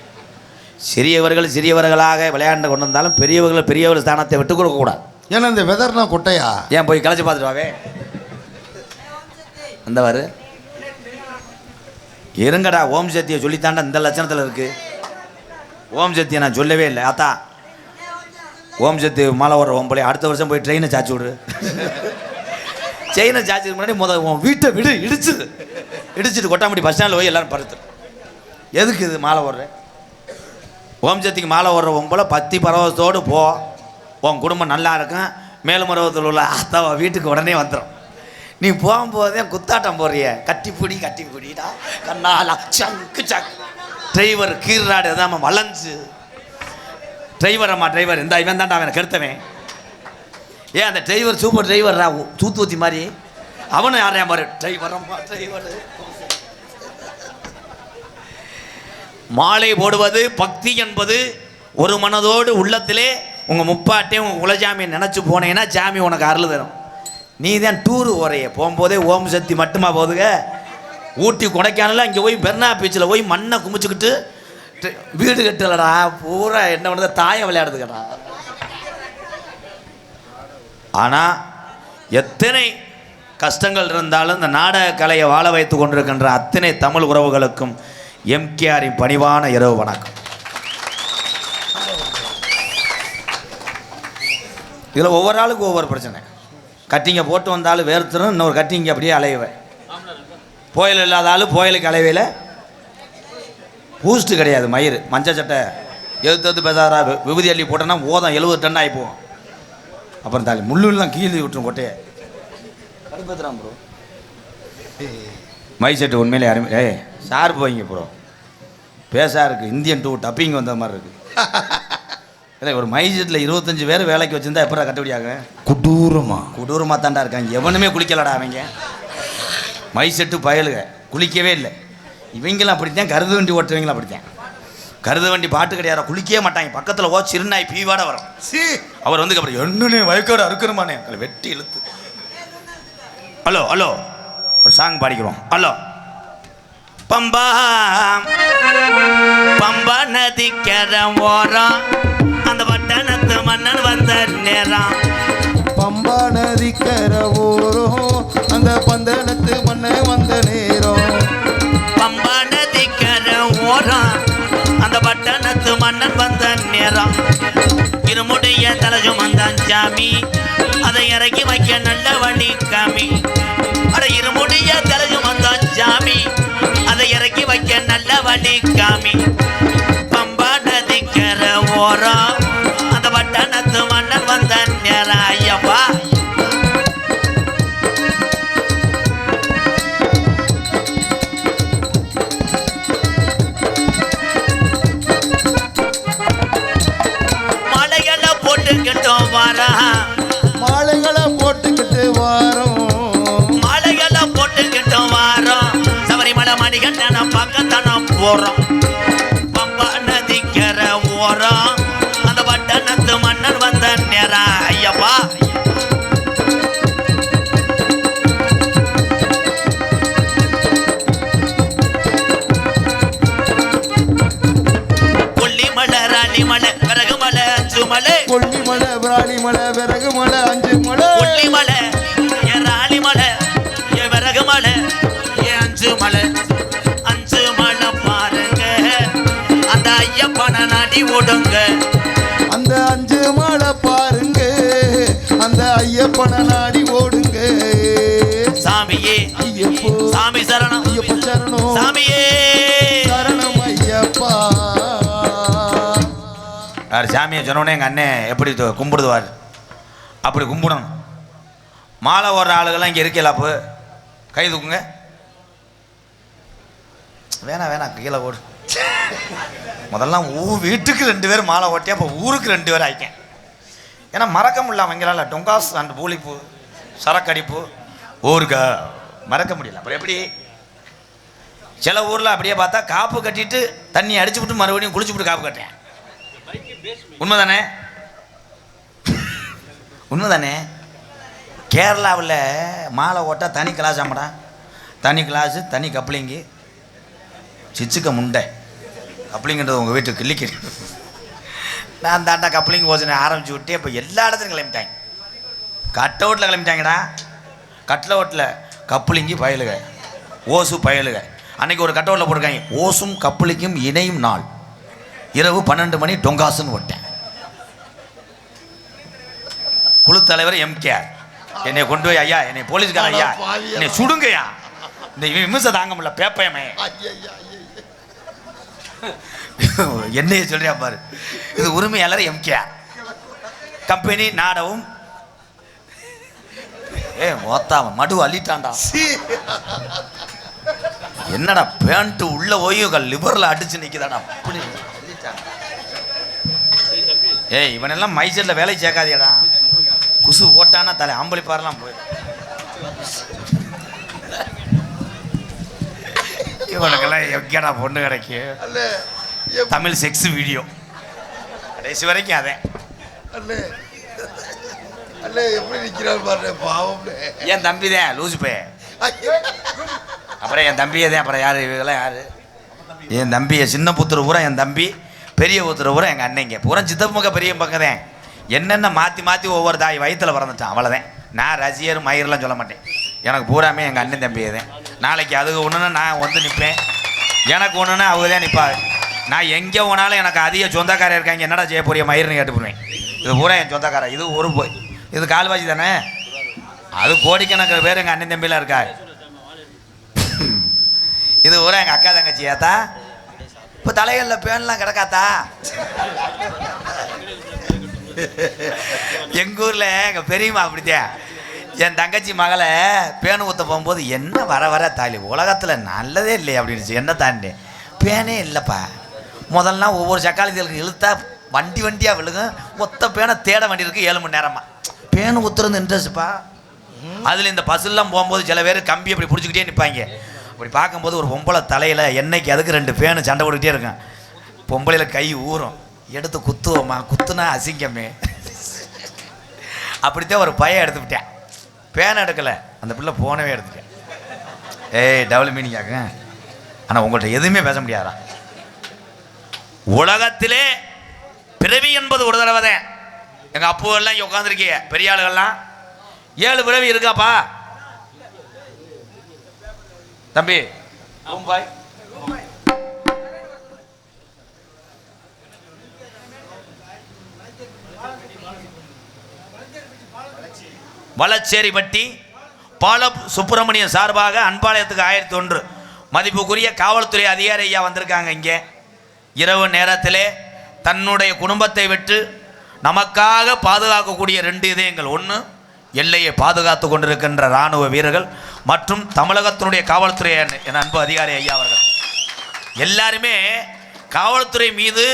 சிறியவர்களாக விளையாண்டு கொண்டு வந்தாலும் பெரியவர்கள் ஸ்தானத்தை விட்டு கொடுக்கக்கூடாது. ஏன்னா இந்த வெதர்னா கொட்டையா? ஏன் போய் கலைச்சி பார்த்துட்டு வாவே வந்தவாரு இருங்கடா. ஓம் சக்தியை சொல்லித்தாண்டா இந்த லட்சணத்தில் இருக்குது. ஓம் சக்தியை நான் சொல்லவே இல்லை. ஆத்தா ஓம் சக்தி மாலை ஓடுற ஓம்பளை அடுத்த வருஷம் போய் ட்ரெயினை சாச்சி விடு. செயினை சாச்சிக்கு முன்னாடி உன் வீட்டை விடு இடிச்சுட்டு கொட்டாம்பட்டி பஸ் ஸ்டாண்டில் போய் எல்லோரும் படுத்து. எதுக்கு இது மாலை ஓடுற? ஓம் சக்திக்கு மாலை ஓடுற ஓம்பளை பத்தி பரவசத்தோடு போ, உன் குடும்பம் நல்லா இருக்கும். மேலுமரவத்தில் உள்ள அத்தாவை வீட்டுக்கு உடனே வந்துடும். நீ போகும்போதே குத்தாட்டம் போடுறிய கட்டிப்பிடிடா கண்ணாலா சங்கு டிரைவர் கீர்ராடு எதாம வளைஞ்சு டிரைவர் இந்த இவன் தான்டா அவனை கெடுத்தவன். ஏன் அந்த டிரைவர் சூப்பர் டிரைவர்ரா தூத்துவத்தி மாதிரி அவனும் யாரையா பாரு டிரைவர். மாலை போடுவது பக்தி என்பது ஒரு மனதோடு உள்ளத்திலே உங்கள் முப்பாட்டையும் உங்கள் குலஜாமியை நினச்சி போனேன்னா ஜாமி உனக்கு அருள் தரும். நீ தான் டூரு ஓரைய போகும்போதே ஓம் சக்தி மட்டுமா போதுங்க. ஊட்டி கொடைக்கானல இங்கே போய் பெர்னா பீச்சில் போய் மண்ணை குமிச்சுக்கிட்டு வீடு கட்டலடா பூரா என்ன பண்ணுறது தாயம் விளையாடுதுக்கடா. ஆனால் எத்தனை கஷ்டங்கள் இருந்தாலும் இந்த நாடக கலையை வாழ வைத்து கொண்டிருக்கின்ற அத்தனை தமிழ் உறவுகளுக்கும் எம்கேஆரின் பணிவான இரவு வணக்கம். இதில் ஒவ்வொரு ஆளுக்கும் ஒவ்வொரு பிரச்சனை. கட்டிங்க போட்டு வந்தாலும் வேர்த்துரும், இன்னொரு கட்டிங்க அப்படியே அலைவேன். புயல் இல்லாத ஆள் புயலுக்கு அலைவையில் பூஸ்ட்டு கிடையாது. மயிர் மஞ்சள் சட்டை எதிர்த்து பேசாதா விபூதி அள்ளி போட்டோன்னா ஓதம் 70 டன் ஆகி போவோம். அப்புறம் தாலி முள்ளுலாம் கீழே விட்டுரும் கொட்டையை கடுப்பத்துறான் ப்ரோ. மை செட்டு உண்மையிலே யாருமே சார்பு வைங்க ப்ரோ. பேசா இருக்குது இந்தியன் 2 டப்பிங் வந்த மாதிரி இருக்குது. இல்லை ஒரு மை செட்டில் 25 பேர் வேலைக்கு வச்சுருந்தா எப்படா கட்டுப்படியாங்க? கொடூரமாக தாண்டா இருக்காங்க. எவனுமே குளிக்கலடா அவங்க. மை செட்டு பயலுக குளிக்கவே இல்லை. இவங்களும் அப்படித்தான், கருது வண்டி ஓட்டுறவங்களும் அப்படித்தான். கருது வண்டி பாட்டு கிடையாது, குளிக்கவே மாட்டாங்க. பக்கத்தில் சிறுநாய் பீவாட வரும். அவர் வந்து அப்புறம் என்னன்னு வயக்கோட அறுக்கணுமானே வெட்டி இழுத்து ஹலோ ஒரு சாங் பாடிக்கிறோம். ஹலோ பம்பா நதிக்கர ஓரம் அந்த பட்டணத்து மன்னன் வந்த நேரம். பம்பா நதிக்கர ஓரம் அந்த பந்தனத்து மன்னன் வந்த நேரம். பம்பா நதிக்கர ஓரம் அந்த பட்டணத்து மன்னன் வந்த நேரம். இருமுடைய தலஜும் வந்தான் சாமி, அதை இறக்கி வைக்க நல்ல வழி காமி. அட இருமுடைய தலஜும் வந்தான் சாமி, அதை இறக்கி வைக்க நல்ல வழி காமி. பம்பா நதிக்கர ஓரம் அந்த பட்டணத்து மன்னன் வந்த நேரம். ஐயப்பா மாலைகளை போட்டுக்கிட்டு வாரோம் சபரிமலை மணிகண்டன பக்கத்தான போறோம். பம்பா நதிக்கர ஓரம் அந்த பட்டணத்து மன்னன் வந்த நேரம். ஐயப்பா கொல்லிமலை ராணிமலை விறகு மலை அஞ்சு மலை. கொல்லிமலை ராணிமலை விறகு மலை அஞ்சு மலை. கொல்லிமலை என் ராணிமலை என் விறகு மலை என் அஞ்சு மலை. அஞ்சு மலை பாருங்க அந்த ஐயப்பன நாடி ஓடுங்க. அந்த அஞ்சு மலை பாருங்க அந்த ஐயப்பன நாடி ஓடுங்க. சாமியே ஐயப்போ சாமி சரணம் ஐயப்ப சரணம் சாமியே சரணம் ஐயப்பா. யார் சாமியை சொன்னோடனே எங்கள் அண்ணன் எப்படி கும்பிடுவார் அப்படி கும்பிடணும். மாலை ஓடுற ஆளுகள்லாம் இங்கே இருக்கல. அப்போ கை தூக்குங்க. வேணாம் கீழே ஓடு. முதல்லாம் வீட்டுக்கு 2 பேர் மாலை ஓட்டியா, அப்போ ஊருக்கு 2 பேர் ஆயிட்டேன். ஏன்னா மறக்க முடியல அவங்களால. டொங்காஸ் அண்ட் பூலிப்பூ சரக்கடிப்பு ஊருக்கா மறக்க முடியல. அப்புறம் எப்படி சில ஊரில் அப்படியே பார்த்தா காப்பு கட்டிட்டு தண்ணி அடிச்சு விட்டு மறுபடியும் குளிச்சு விட்டு காப்பு கட்டேன். உண்மைதானே? உண்மைதானே? கேரளாவில் மாலை ஓட்டா தனி கிளாஸ் ஆமாடா, தனி கிளாஸு, தனி கப்ளிங்கு, சிச்சுக்க முண்டை கப்ளிங்கன்றது உங்கள் வீட்டுக்கு கிள்ளிக்கிட்டு நான் தாண்டா கப்ளிங் ஓசனை ஆரம்பிச்சு விட்டு இப்போ எல்லா இடத்துலையும் கிளம்பிட்டாங்க. கட் அவுட்டில் கிளம்பிட்டாங்கடா. கட்டில் அவுட்டில் கப்ளிங்கி பயலுக, ஓசு பயலுக. அன்றைக்கி ஒரு கட் அவுட்டில் போட்டிருக்காங்க, ஓசும் கப்ளிங்கும் இணையும் நாள் இரவு 12 மணி டொங்காசுன்னு விட்டேன். குழு தலைவர் எம்கேஆர் என்னை கொண்டு போய், ஐயா என்னை போலீஸ்கார ஐயா என்னை சுடுங்கய்யா, இந்த விமர்சை தாங்க முடியல பேப்பயமே என்னைய சொல்றியா பாரு. இது உரிமையாளர் எம்கேஆர் கம்பெனி நாடவும். மொத்தாம மடு அள்ளிட்டான்டா. என்னடா பேண்ட் உள்ள ஓயும் லிபர்ல அடிச்சு நிக்குதாடா. அப்படி இவனெல்லாம் மைசூர்ல வேலை சேர்க்காதியடா. குசு போட்டானா தலை ஆம்பளி பாரெல்லாம் போயிடும். இவனுக்கெல்லாம் எங்கேடா பொண்ணு கிடைக்கும்? தமிழ் செக்ஸ் வீடியோ கடைசி வரைக்கும் அதே. எப்படி நிற்கிறார் பாரு பாவம். என் தம்பி தான் லூசு பே. அப்புறம் என் தம்பியே தான். அப்புறம் யார் இவங்கெல்லாம் யார்? என் தம்பி சின்ன புத்திர பூரா என் தம்பி, பெரிய புத்திர பூரா எங்கள் அண்ணங்க பூரா சித்தப்பு பக்கம் பெரிய பக்கம் தான். என்னென்ன மாற்றி மாற்றி ஒவ்வொரு தாய் வயிற்றில் பிறந்துட்டான், அவ்வளோதான். நான் ரசிகர் மயிரெலாம் சொல்ல மாட்டேன். எனக்கு பூராமே எங்கள் அண்ணன் தம்பியே தான். நாளைக்கு அதுக்கு ஒன்றுன்னா நான் வந்து நிற்பேன், எனக்கு ஒன்றுன்னா அவங்க தான் நிற்பாங்க. நான் எங்கே போனாலும் எனக்கு அதிக சொந்தக்காரர் இருக்காங்க, என்னடா செய்ய போறிய மயிர்னு கேட்டு போடுவேன். இது பூரா என் சொந்தக்காரர். இது ஒரு இது கால்வாசி தானே, அது கோடிக்கணக்கில் பேர் எங்கள் அண்ணன் தம்பிலாம் இருக்கா. இது பூரா எங்கள் அக்கா தங்கச்சி ஏத்தா. இப்போ தலைகளில் பேன்லாம் கிடக்காத்தா. எங்கள் ஊரில் எங்கள் பெரியம்மா அப்படித்தான். என் தங்கச்சி மகளை பேனு ஊற்ற போகும்போது என்ன வர வர தாலி உலகத்தில் நல்லதே இல்லை அப்படின்னுச்சு. என்ன தாண்டி பேனே இல்லைப்பா. முதல்லாம் ஒவ்வொரு சக்காலத்திற்கு இழுத்தா வண்டி வண்டியாக விழுகும். மொத்த பேனை தேட வேண்டி இருக்குது 7 மணி நேரமாக. பேனு ஊற்றுறது இன்ட்ரெஸ்ட்ப்பா. அதில் இந்த பஸ்ஸெல்லாம் போகும்போது சில பேர் கம்பி அப்படி பிடிச்சிக்கிட்டே நிற்பாங்க. அப்படி பார்க்கும்போது ஒரு பொம்பளை தலையில் என்னைக்கு அதுக்கு 2 பேனு சண்டை போட்டுக்கிட்டே இருக்கும். பொம்பளையில் கை ஊறும், எடுத்து குத்துவோம்மா, குத்துனா அசிங்கமே. அப்படித்தான் ஒரு பையன் எடுத்துக்கிட்டேன். பேனை எடுக்கலை, அந்த பிள்ளை போனவே எடுத்துட்டேன். டபுள் மீனிங் ஆக. ஆனால் உங்கள்கிட்ட எதுவுமே பேச முடியாதா. உலகத்திலே பிறவி என்பது ஒரு தடவை தான். எங்கள் அப்பூவெல்லாம் இங்கே உட்காந்துருக்கீங்க பெரிய ஆளுகள்லாம் 7 பிறவி இருக்காப்பா தம்பி. பாய் வளச்சேரிப்பட்டி பால சுப்பிரமணியம் சார்பாக அன்பாலயத்துக்கு 1001 மதிப்புக்குரிய காவல்துறை அதிகாரி ஐயா வந்திருக்காங்க. இங்கே இரவு நேரத்திலே தன்னுடைய குடும்பத்தை விட்டு நமக்காக பாதுகாக்கக்கூடிய 2 இதயங்கள். ஒன்று எல்லையை பாதுகாத்து கொண்டிருக்கின்ற இராணுவ வீரர்கள் மற்றும் தமிழகத்தினுடைய காவல்துறை என் அன்பு அதிகாரி ஐயா அவர்கள். எல்லாருமே காவல்துறை மீது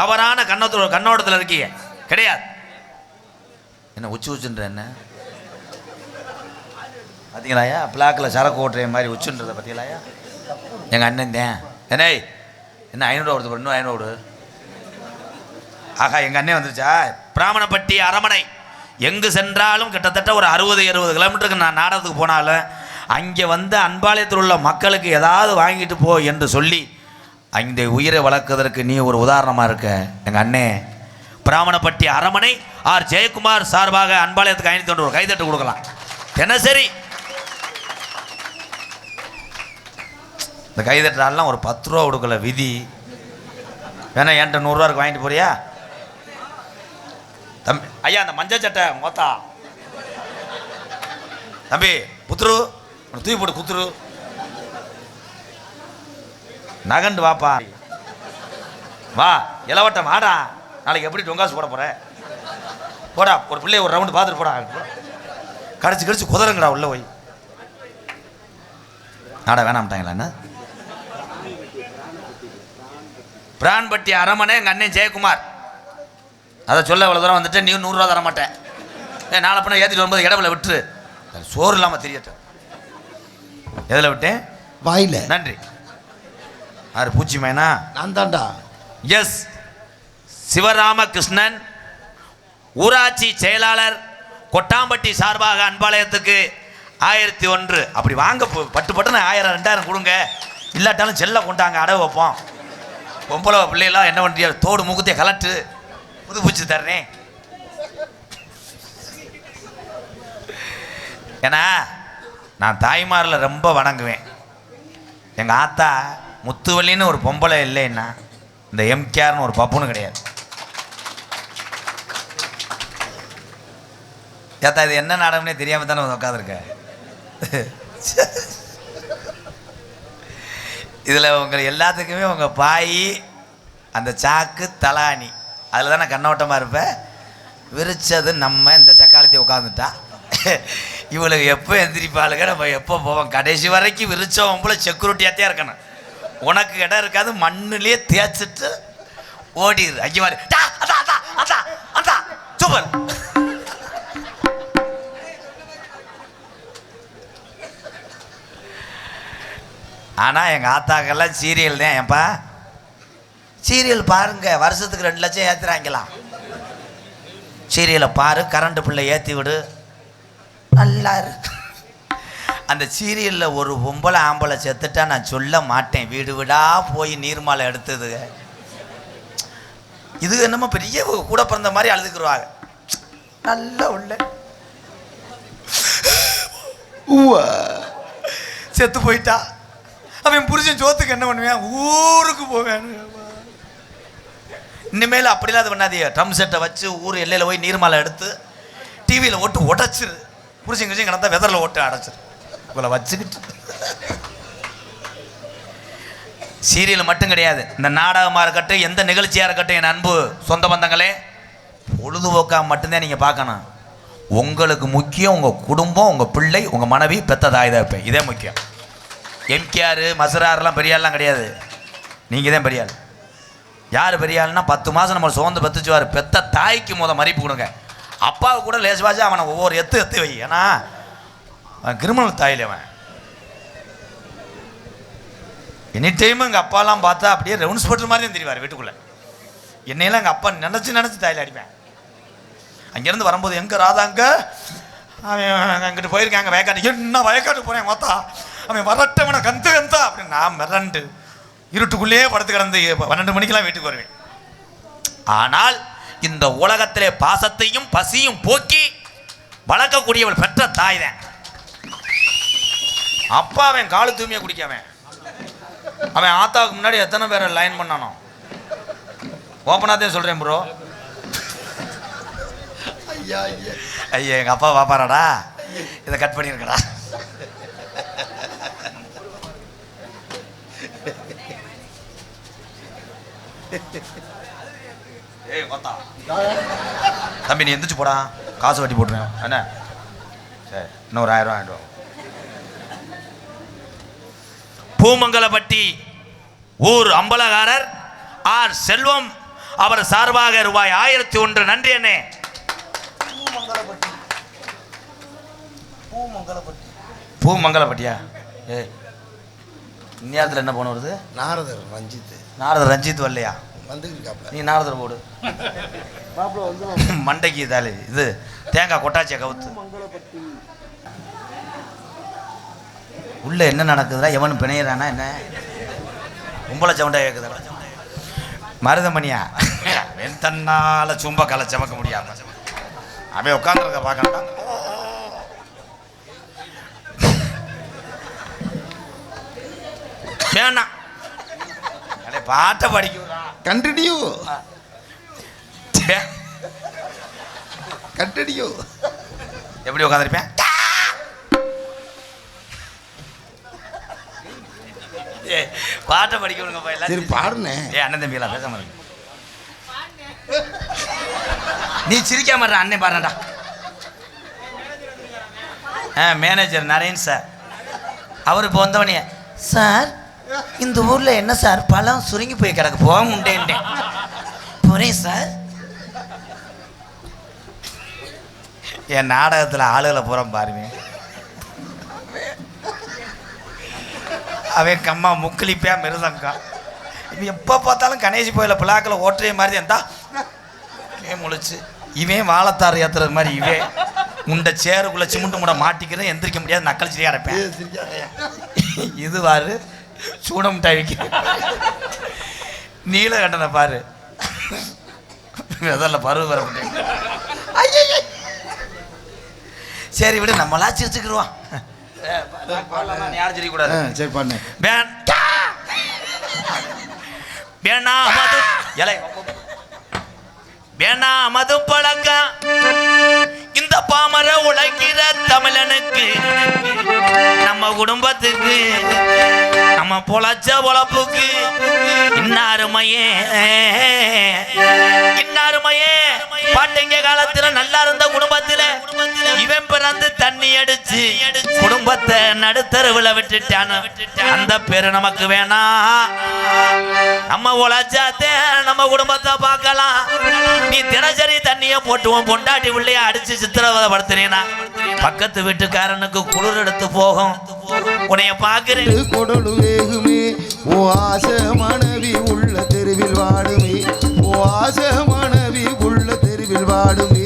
தவறான கண்ணோட்டத்தில் இருக்கீங்க கிடையாது. என்ன உச்சுன்ற என்ன பார்த்தீங்களாயா? பிளாக்கில் சரக்கு ஓட்டுற மாதிரி உச்சுன்றதை பார்த்தீங்களாயா? எங்கள் அண்ணன் தான் என்ன 500 கொடுத்து இன்னும் 500. ஆகா எங்கள் அண்ணன் வந்துருச்சா? பிராமணப்பட்டி அரமனை எங்கு சென்றாலும் கிட்டத்தட்ட ஒரு 60-70 கிலோமீட்டருக்கு நான் நாடகத்துக்கு போனாலும் அங்கே வந்து அன்பாலயத்தில் உள்ள மக்களுக்கு ஏதாவது வாங்கிட்டு போ என்று சொல்லி அந்த உயிரை வளர்க்குவதற்கு நீ ஒரு உதாரணமாக இருக்க. எங்கள் அண்ணே பிராமணப்பட்டி அரமனை ஆர் ஜெயக்குமார் சார்பாக அன்பாலயத்துக்கு 501 ஒரு கைதட்டு கொடுக்கலாம். தினசரி இந்த கைதட்டாலாம் ஒரு 10 ரூபா கொடுக்கல விதி. வேணா என்கிட்ட 100 ரூபாய்க்கு வாங்கிட்டு போறியா தம்பி? ஐயா அந்த மஞ்சள் சட்டை மொத்தா தம்பி புத்துரு தூக்கி போட்டு குத்துரு நகண்டு வாப்பா வா இளவட்டம் ஆடா. நாளைக்கு எப்படி டொங்காசு போட போற? போடா ஒரு பிள்ளைய ஒரு ரவுண்டு பார்த்துட்டு போடா. கடிச்சு குதிரங்கடா உள்ள போய். நாடா வேணாம்ட்டாங்களா? என்ன பிரான்பட்டி அரமனை எங்கள் அண்ணன் ஜெயக்குமார். அதை சொல்ல இவ்வளோ தூரம் வந்துட்டு நீ 100 ரூபா தர மாட்டேன். நாளை பண்ண ஏற்றிட்டு வரும்போது இடத்துல விட்டுரு. சோறு இல்லாமல் தெரியட்டும். எதில் விட்டேன்? வாயில். நன்றி. யார் பூச்சி மைனா? நான் தான்டா. எஸ் சிவராமகிருஷ்ணன், ஊராட்சி செயலாளர், கொட்டாம்பட்டி சார்பாக அன்பாலயத்துக்கு 1001. அப்படி வாங்க பட்டு பட்டுன்னு 1000 2000 கொடுங்க. இல்லாட்டாலும் செல்ல கொண்டாங்க அடவு வைப்போம். பொம்பளை பிள்ளைலாம் என்ன பண்ணுறியா, தோடு முகத்தையே கலட்டு புது பூச்சி தர்றேன். ஏன்னா நான் தாய்மாரில் ரொம்ப வணங்குவேன். எங்கள் ஆத்தா முத்துவல்லின்னு ஒரு பொம்பளை இல்லைன்னா இந்த எம்கேஆர்னு ஒரு பப்புன்னு கிடையாது. ஏத்தா இது என்ன நாடகம்னே தெரியாமல் தானே உட்காந்துருக்க. இதில் உங்கள் எல்லாத்துக்குமே உங்கள் பாய், அந்த சாக்கு, தலாணி, அதில் தானே கண்ணோட்டமாக இருப்பேன். விரிச்சது நம்ம இந்த சக்காலத்தை உட்காந்துட்டா இவளுக்கு எப்போ எந்திரிப்பாளுங்க, நம்ம எப்போ போவோம். கடைசி வரைக்கும் விரிச்சவன் போல செக்யூரிட்டியாகத்தே இருக்கணும். உனக்கு இடம் இருக்காது, மண்ணுலேயே தேய்ச்சிட்டு ஓடிடு. அங்கே மாதிரி சூப்பர். ஆனால் எங்கள் ஆத்தாக்கெல்லாம் சீரியல் தான். ஏன்ப்பா சீரியல் பாருங்க, வருஷத்துக்கு 2 லட்சம் ஏற்றுறாங்களாம். சீரியலை பாரு, கரண்ட் பிள்ளை ஏற்றி விடு, நல்லா இருக்கு. அந்த சீரியலில் ஒரு பொம்பளை ஆம்பளை செத்துட்டா நான் சொல்ல மாட்டேன், வீடு வீடாக போய் நீர்மாலை எடுத்ததுங்க. இது என்னமோ பெரிய கூட பிறந்த மாதிரி அழுதுக்குருவாங்க. நல்ல உள்ள செத்து போயிட்டா அவன் புரிஞ்சன் சோத்துக்கு என்ன பண்ணுவேன், ஊருக்கு போவேன். இனிமேல் அப்படிலாம் அது பண்ணாதீங்க. ட்ரம் செட்டை வச்சு ஊர் எல்லையில் போய் நீர்மாலை எடுத்து டிவியில் ஓட்டு உடச்சிரு. புரிஞ்சு கிழிச்சு கிடந்தா வெதரில் ஓட்டு அடைச்சிரு. இவளை வச்சுக்கிட்டு சீரியல் மட்டும் கிடையாது, இந்த நாடகமாக இருக்கட்டும், எந்த நிகழ்ச்சியாக இருக்கட்டும், என் அன்பு சொந்த பந்தங்களே, பொழுதுபோக்காக மட்டும்தான் நீங்கள் பார்க்கணும். உங்களுக்கு முக்கியம் உங்கள் குடும்பம், உங்கள் பிள்ளை, உங்கள் மனைவி, பெத்த தாய் தகப்பன். இதே முக்கியம். எம்கேஆர் மசுராரெலாம் பெரிய ஆள்லாம் கிடையாது, நீங்கள் தான் பெரிய ஆள். யார் பெரிய ஆள்னா 10 மாதம் நம்ம சோர்ந்து பெற்றுச்சுவார். பெத்த தாய்க்கு மதிப்பு கொடுங்க. அப்பாவுக்கு கூட லேசுவாச்சு அவனை ஒவ்வொரு எத்து வை. ஏன்னா அவன் கிரிமினல் தாயில். அவன் எனி டைம் எங்கள் அப்பாலாம் பார்த்தா அப்படியே ரவுண்ட்ஸ் போட்டு மாதிரி தான் தெரிவார் வீட்டுக்குள்ளே. என்னையெல்லாம் எங்கள் அப்பா நினச்சி தாயில் அடிப்பேன். அங்கேருந்து வரும்போது எங்கே ராதாங்க அவன் அங்கிட்டு போயிருக்காங்க வயக்காட்டு, என்ன வயக்காட்டு போகிறேன் மொத்தா அவன் வரட்டவனை கந்தா அப்படின்னு நான் மிரண்டு இருட்டுக்குள்ளேயே படுத்து கிடந்து 12 மணிக்கெல்லாம் வீட்டுக்கு வருவேன். ஆனால் இந்த உலகத்திலே பாசத்தையும் பசியும் போக்கி வளர்க்கக்கூடியவள் பெற்ற தாய் தான். அப்பா அவன் காலு தூய்மையை குடிக்கவன். அவன் ஆத்தாவுக்கு முன்னாடி எத்தனை பேரை லைன் பண்ணானோ. ஓப்பனாகத்தான் சொல்கிறேன் ப்ரோ. ஐயா எங்கள் அப்பா பாப்பாராடா, இதை கட் பண்ணியிருக்கடா. ஏய் கொத்தா தம்பி, நீ எந்திரிச்சு போடா, காசு வட்டி போட்டுறேன் என்ன. சரி, இன்னொரு 1000 ரூபா ஆகிடும். பூமங்கலப்பட்டி ஊர் அம்பலகாரர் ஆர் செல்வம் அவர் சார்பாக ரூபாய் 1001. நன்றி அண்ணே. பூமங்கலப்பட்டியா? ஏ இந்நேரத்தில் என்ன போன வருது? நாரதர் ரஞ்சித் வரலையா? நீ நாரதர் போடு. மண்டைக்கு தாலி இது தேங்காய் கொட்டாச்சியை கவுத்து. உள்ள என்ன நடக்குதுடா? எவனும் பிணையிறானா என்ன? கும்பல சவுண்டா கேட்குதா? மருதமணியா வெண் தன்னால சும்ப கலை சமக்க முடியாம அவன் உட்காந்துருக்க பார்க்கணும். வேணாம் பாட்டை படிக்க கண்டினியூ கண்டினியூ. எப்படி உட்காந்துருப்பேன்? பாட்டை படிக்கணுங்க. சரி பாடுனே. அண்ணன் தம்பியெல்லாம் பேசாம இருக்கு. நீ சிரிக்காம அண்ணன் பாருடா. மேனேஜர் நரேன் சார், அவர் இப்போ வந்தவனே, சார் இந்த ஊரில் என்ன சார் பழம் சுருங்கி போய் கிடக்கு, போக முண்டேன்ட்டேன். போறேன் சார். என் நாடகத்தில் ஆளுகளை பூரம் பாருவேன். அவன் கம்மா முக்களிப்பா மிருதங்கா இவன் எப்போ பார்த்தாலும் கணேசி போயில பிளாக்கில் ஓட்டுற மாதிரி இருந்தா முழிச்சு இவன் வாழைத்தாறு ஏற்றுறது மாதிரி இவன் முண்டை சேருக்குள்ளே சிமெண்ட்டு கூட மாட்டிக்கிறேன் எந்திரிக்க முடியாது நக்கல் சரியா அடைப்பேன். இது பாரு சூட மிட்டாய் வைக்கிறேன் நீல கண்டனை பாரு அதெல்லாம் பருவ வர முடியும். சரி விடு நம்மளா சிரிச்சுக்கிடுவான். யாரும் சிரிக்கக்கூடாது. சரி பண்ணு. வேணா மது பழக்கம் இந்த பாமர உழைக்கிற தமிழனுக்கு நம்ம குடும்பத்துக்கு நம்ம பொழைச்ச பொழப்புக்கு இன்னாருமையே பாட்டிங்க காலத்துல நல்லா இருந்த குடும்பத்துல இவன் பிறந்து தண்ணி அடிச்சு குடும்பத்தை நடுத்தருவுல விட்டுட்டான அந்த பேரு நமக்கு வேணாம். நம்ம உழைச்சாத்தே நம்ம குடும்பத்தை பார்க்கலாம். நீ தினசரி தண்ணிய போட்டுவோம் பொண்டாட்டி உள்ளே அடிச்சு சித்திரவதை படுத்துறீனா பக்கத்து வீட்டுக்காரனுக்கு குளிர் எடுத்து போகும். உன்னைய பாக்குறேன் கொடலு வேகுமே ஓ ஆசை மனைவி உள்ள தெருவில் வாடுமே. ஓ ஆசை மனைவி உள்ள தெருவில் வாடுமே.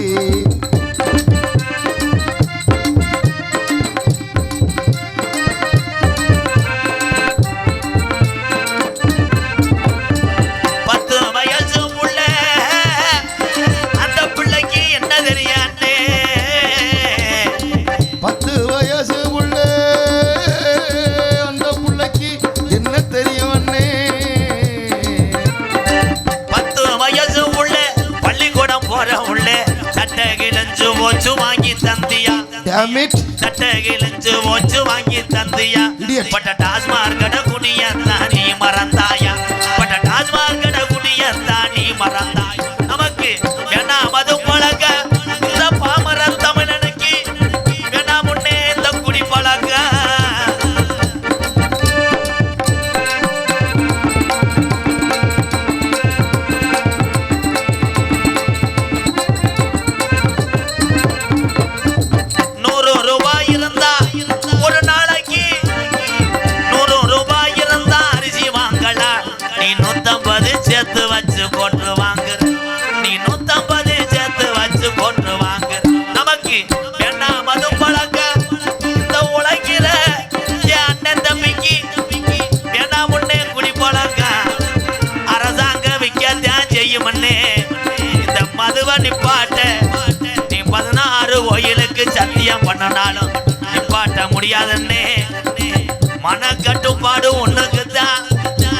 வாங்கி தந்தியா சட்டகிழிஞ்சு ஓச்சு வாங்கி தந்தியா பட்ட டாஸ்மார்கட குடிய தானி மறந்தாயா பட்ட டாஸ்மார்கட குடிய தானி மறந்தாய். நமக்கு வேணா மது பழக்க இந்த பாமர தமிழனுக்கு வேணா முன்னே இந்த குடி பழக்க. சேர்த்து வச்சு போட்டு வாங்கு நீ 150 சேர்த்து வச்சு போட்டு வாங்கு. நமக்கு வேணா மது பழக்க இந்த உழைக்கிற என் அண்ணன் தம்பிக்கு வேணா முன்னே குடி பழக்க அரசாங்க விற்கத்தான் செய்யுமண்ணே. இந்த மதுவை நிப்பாட்ட நீ 16 கோயிலுக்கு சத்தியம் பண்ணனாலும் நிப்பாட்ட முடியாதுன்னே. மனக்கட்டுப்பாடு ஒண்ணுக்குதான்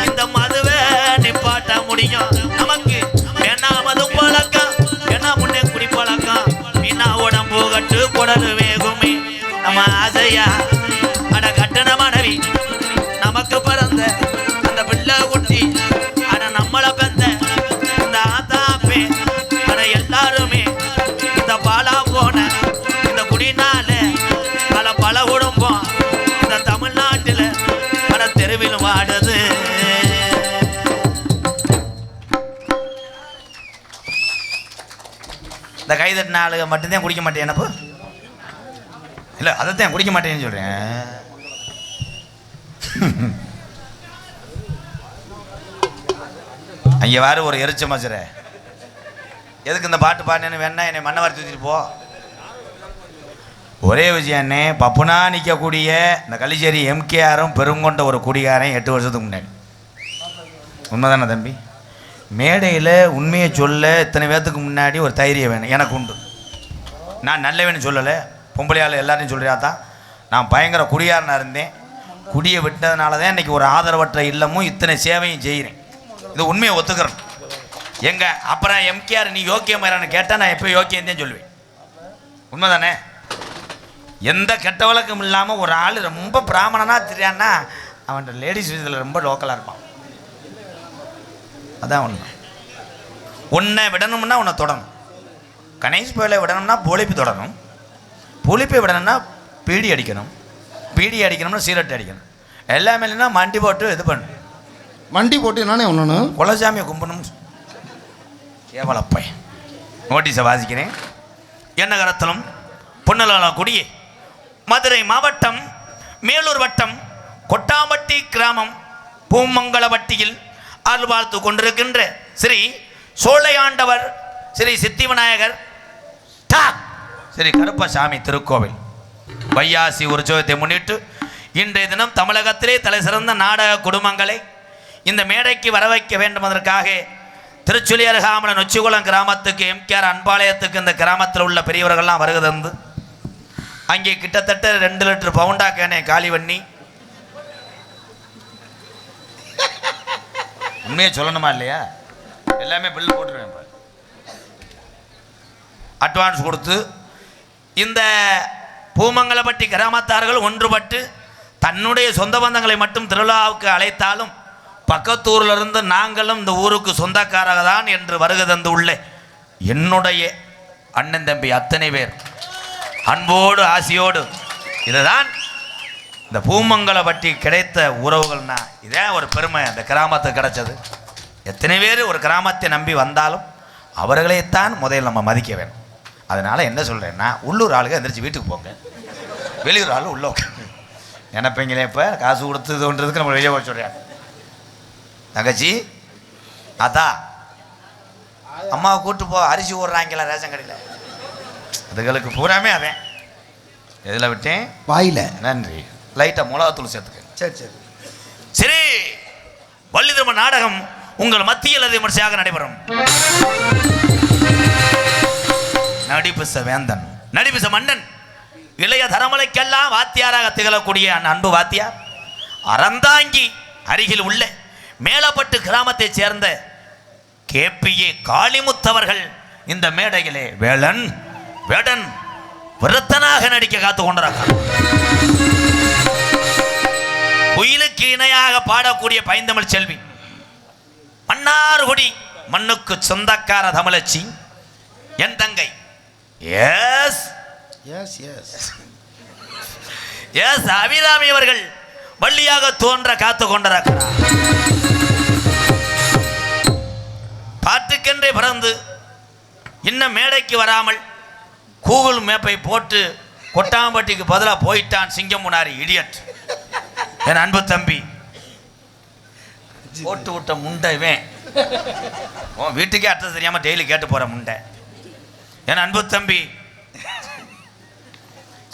இந்த மதுவை நிப்பாட்ட முடியும். நமக்கு வேணா மது பழக்கம் வேணா முன்னே குடி பழக்கம் மீனா உடம்பு கட்டு குடலு வேகுமே. நம்ம ஆசையா அட கட்டண மனைவி நமக்கு பிறந்த அந்த பிள்ளை குட்டி அட நம்மளை பெந்த இந்த ஆத்தாப்பே அட எல்லாருமே இந்த பாலா போன இந்த குடினால பல குடும்பம் இந்த தமிழ்நாட்டில் பல தெருவில் வாடுது. இந்த கைதட்டின ஆளுக மட்டும்தான் குடிக்க மாட்டேன் என்னப்போ இல்லை அதைத்தான் குடிக்க மாட்டேன்னு சொல்கிறேன். அங்கே வேறு ஒரு எரிச்ச மச்சரை எதுக்கு இந்த பாட்டு பாடினேன்னு வேணா என்னை மண்ணை வர தூக்கிட்டு போ. ஒரே விஷயம் அண்ணே பப்புனா நிற்கக்கூடிய இந்த கள்ளிச்சேரி எம்கேஆரும் பெருங்கொண்ட ஒரு குடிகாரன் 8 வருஷத்துக்கு முன்னாடி உண்மைதானே தம்பி? மேடையில் உண்மையை சொல்ல இத்தனை பேர்த்துக்கு முன்னாடி ஒரு தைரியம் வேணும். எனக்கு உண்டு. நான் நல்லவேன்னு சொல்லலை, பொம்பளையால் எல்லாரையும் சொல்கிறாதான். நான் பயங்கர குடியாரனாக இருந்தேன். குடியை விட்டதுனால தான் இன்றைக்கி ஒரு ஆதரவற்ற இல்லமும் இத்தனை சேவையும் செய்கிறேன். இது உண்மையை ஒத்துக்கிறேன். எங்க அப்புறம் எம்கேஆர் நீ யோக்கியமாரான்னு கேட்டால் நான் எப்போ யோக்கியந்தேன்னு சொல்லுவேன். உண்மைதானே? எந்த கெட்ட வழக்கம் இல்லாமல் ஒரு ஆள் ரொம்ப பிராமணனாக தெரியான்னா அவன் லேடிஸ் விஷயத்தில் ரொம்ப லோக்கலாக இருப்பான். அதான் ஒன்று. உன்னை விடணும்னா உன்னை தொடணும். கணேஷ் போயில விடணும்னா பொழிப்பு தொடணும். பொழிப்பை விடணும்னா பீடி அடிக்கணும். பீடி அடிக்கணும்னா சீரட்டு அடிக்கணும். எல்லாமே இல்லைன்னா மண்டி போட்டு இது பண்ணு. மண்டி போட்டு நானே ஒன்று குலசாமியை கும்பிடணும். ஏவலப்பை நோட்டீஸை வாசிக்கிறேன். என்ன கரத்தலும் பொன்னலாக்குடி மதுரை மாவட்டம் மேலூர் வட்டம் கொட்டாம்பட்டி கிராமம் பூமங்கலவட்டியில் அருள் பார்த்து கொண்டிருக்கின்ற ஸ்ரீ சோலையாண்டவர் ஸ்ரீ சித்தி விநாயகர் ஸ்ரீ கருப்பசாமி திருக்கோவில் வையாசி உற்சவத்தை முன்னிட்டு இன்றைய தினம் தமிழகத்திலே தலை சிறந்த நாடக குடும்பங்களை இந்த மேடைக்கு வர வைக்க வேண்டும் என்பதற்காக திருச்சுழி அருகாமல நொச்சிகுளம் கிராமத்துக்கு எம்கேஆர் அன்பாலயத்துக்கு இந்த கிராமத்தில் உள்ள பெரியவர்கள்லாம் வருகை தந்து அங்கே கிட்டத்தட்ட 2 லிட்டர் பவுண்டா கேனை காலி பண்ணி உண்மையை சொல்லணுமா இல்லையா? எல்லாமே பில்லு போட்டுருவேன். அட்வான்ஸ் கொடுத்து இந்த பூமங்கலப்பட்டி கிராமத்தார்கள் ஒன்றுபட்டு தன்னுடைய சொந்த பந்தங்களை மட்டும் திருவிழாவுக்கு அழைத்தாலும் பக்கத்தூரில் இருந்து நாங்களும் இந்த ஊருக்கு சொந்தக்காரக தான் என்று வருகை தந்து உள்ள என்னுடைய அண்ணன் தம்பி அத்தனை பேர் அன்போடு ஆசையோடு இதுதான் இந்த பூமங்கலப்பட்டி கிடைத்த உறவுகள்னா இதே ஒரு பெருமை அந்த கிராமத்துக்கு கிடைச்சது. எத்தனை பேர் ஒரு கிராமத்தை நம்பி வந்தாலும் அவர்களைத்தான் முதலில் நம்ம மதிக்க வேணும். அதனால் என்ன சொல்கிறேன்னா உள்ளூர் ஆளுங்க எந்திரிச்சு வீட்டுக்கு போங்க, வெளியூர் ஆள் உள்ள உட்காந்து நினைப்பீங்களே இப்போ காசு கொடுத்ததுன்றதுக்கு நம்ம வெளியே போக சொல்கிறேன். தங்கச்சி அதா அம்மாவை கூப்பிட்டு போ, அரிசி ஓடுறாங்களா ரேஷன் கடையில், அதுகளுக்கு பூராமே அதேன். எதில் விட்டேன்? வாயில. நன்றி. லைட்டாக மிளகாத்தூள் சேர்த்துக்க. சரி சரி சரி. வள்ளி திரும்ப நாடகம் உங்கள் மத்தியில் அது விமர்சையாக நடைபெறும். நடிபிச வேந்தன், நடிபிச மன்னன், இளைய தரமலைக்கெல்லாம் வாத்தியாராக திகழக்கூடிய அன்பு வாத்தியார் அறந்தாங்கி அருகில் உள்ள மேலப்பட்டு கிராமத்தைச் சேர்ந்த கேபிஏ காளிமுத்தவர்கள் இந்த மேடையிலே வேடன் விருத்தனாக நடிக்க காத்து கொண்டிருக்கிறார். குயிலுக்கு இணையாக பாடக்கூடிய பைந்தமிழ் செல்வி மன்னார்குடி மண்ணுக்கு சொந்தக்கார தமிழச்சி என் தங்கை S S S S Abirami அவர்கள் வள்ளியாக தோன்ற காத்து கொண்டிருக்கிறார். பாட்டுக்கென்றே பிறந்து இன்னும் மேடைக்கு வராமல் கூகுள் மேப்பை போட்டு கொட்டாம்பட்டிக்கு பதிலாக போயிட்டான் சிங்கம் முனாரி இடியட். என் அன்பு தம்பி போட்டு விட்ட முண்டை இவன் உன் வீட்டுக்கே அர்த்தம் தெரியாமல் டெய்லி கேட்டு போகிற முண்டை. என் அன்பு தம்பி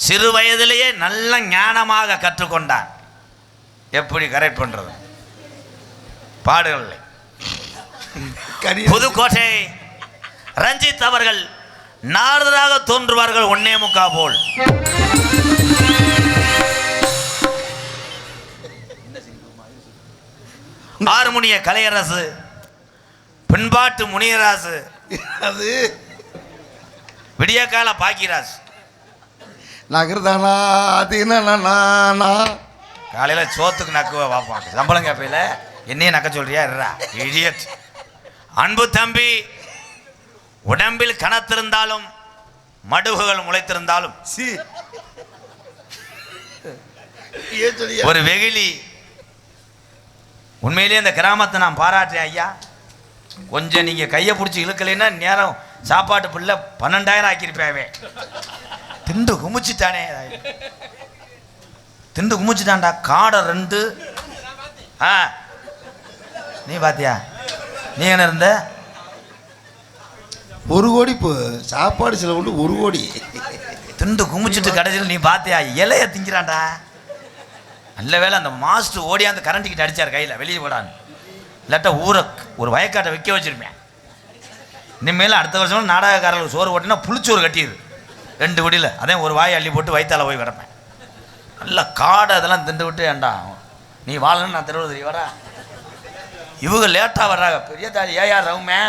சிறு வயதிலேயே நல்ல ஞானமாக கற்றுக்கொண்டான் எப்படி கரெக்ட் பண்ணுறது பாடுகள். புதுக்கோட்டை ரஞ்சித் அவர்கள் நாரதராக தோன்றுவார்கள் 1.25 போல். ஆறுமுனிய கலையரசு, பின்பாட்டு முனியராசு, அது விடியக்கால பாக்கிராசு, நகர்தானா அது என்ன காலையில் சோத்துக்கு நக்குவ பார்ப்பான், சம்பளம் கேப்பையில் என்னையும் நக்க சொல்றியா இருறா இடியட். அன்பு தம்பி உடம்பில் கனத்திருந்தாலும் மடுகுகள் முளைத்திருந்தாலும் ஒரு வெகுளி. உண்மையிலேயே இந்த கிராமத்தை நான் பாராட்டுறேன் ஐயா. கொஞ்சம் நீங்கள் கையை பிடிச்சி இழுக்கலைன்னா நேரம் சாப்பாட்டு பிள்ளை 12,000 ஆக்கியிருப்பேன். திண்டு குமிச்சிட்டானே, திண்டு குமிச்சிட்டான்டா. காடை 2. நீ பாத்தியா? நீ என்ன இருந்த? 1 கோடி இப்போ சாப்பாடு செலவு கொண்டு 1 கோடி திண்டு குமிச்சிட்டு கடைசியில் நீ பாத்தியா? இலைய திங்கிறான்டா. நல்ல வேலை அந்த மாஸ்டர் ஓடியாந்து கரண்ட் கிட்ட அடிச்சார் கையில், வெளியே போடான்னு. இல்லாட்டா ஊரை ஒரு வயக்காட்டை வைக்க வச்சிருப்பேன். இனிமேல் அடுத்த வருஷம் நாடகக்காரர்களுக்கு சோறு போட்டினா புளிச்சோறு கட்டிடுது 2 குடியில். அதே ஒரு வாயை அள்ளி போட்டு வயிற்றால போய் கிடப்பேன். நல்லா காடை அதெல்லாம் திண்டு விட்டு ஏண்டா நீ வாழணும்னு நான் தெருவில் தெரிய வரா. இவங்க லேட்டாக வர்றாங்க. பெரிய தாலி ஏஆர் ரவுமே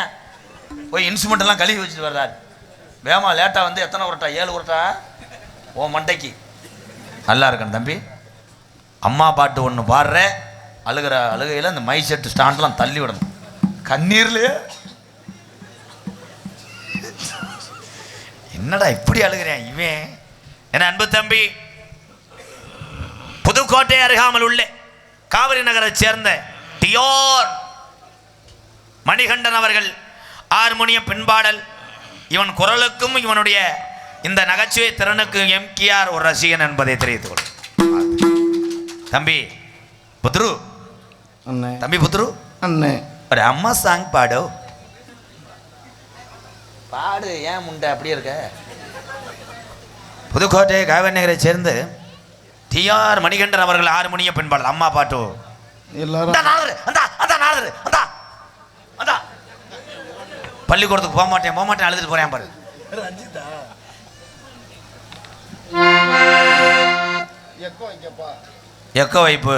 போய் இன்ஸ்ட்ருமெண்ட்டெல்லாம் கழுவி வச்சுட்டு வர்றாரு. வேமா லேட்டாக வந்து எத்தனை உருட்டா? 7 உருட்டா ஓ மண்டைக்கு. நல்லா இருக்கணும் தம்பி. அம்மா பாட்டு ஒன்று பாடுற அழுகிற அழுகையில் அந்த மை செட்டு ஸ்டாண்ட்லாம் தள்ளி விடணும் கண்ணீர்லையே. என்னடா இப்படி அழுகிறேன் இவன்? என் அன்பு தம்பி புதுக்கோட்டை அருகாமல் உள்ள காவிரி நகரை சேர்ந்த டியோர் மணிகண்டன் அவர்கள் ஹார்மோனியம் பின்பாடல். இவன் குரலுக்கும் இவனுடைய இந்த நகைச்சுவை திறனுக்கு எம்கேஆர் ஒரு ரசிகன் என்பதை தெரிவித்துக் கொள். தம்பி புத்ரு, அண்ணே, தம்பி புத்ரு, அண்ணே ஒரு அம்மா சாங் பாடு. பாடு. ஏன் முண்டை அப்படியே இருக்க? புதுக்கோட்டை காவல் நகரை சேர்ந்து டிஆர் மணிகண்டன் அவர்கள் ஹார்மோனிய பெண்பாளர் அம்மா பாட்டு. எல்லாரும் பள்ளிக்கூடத்துக்கு போக மாட்டேன் அழுதுட்டு போறேன் பாரு. எக்கோ வைப்பு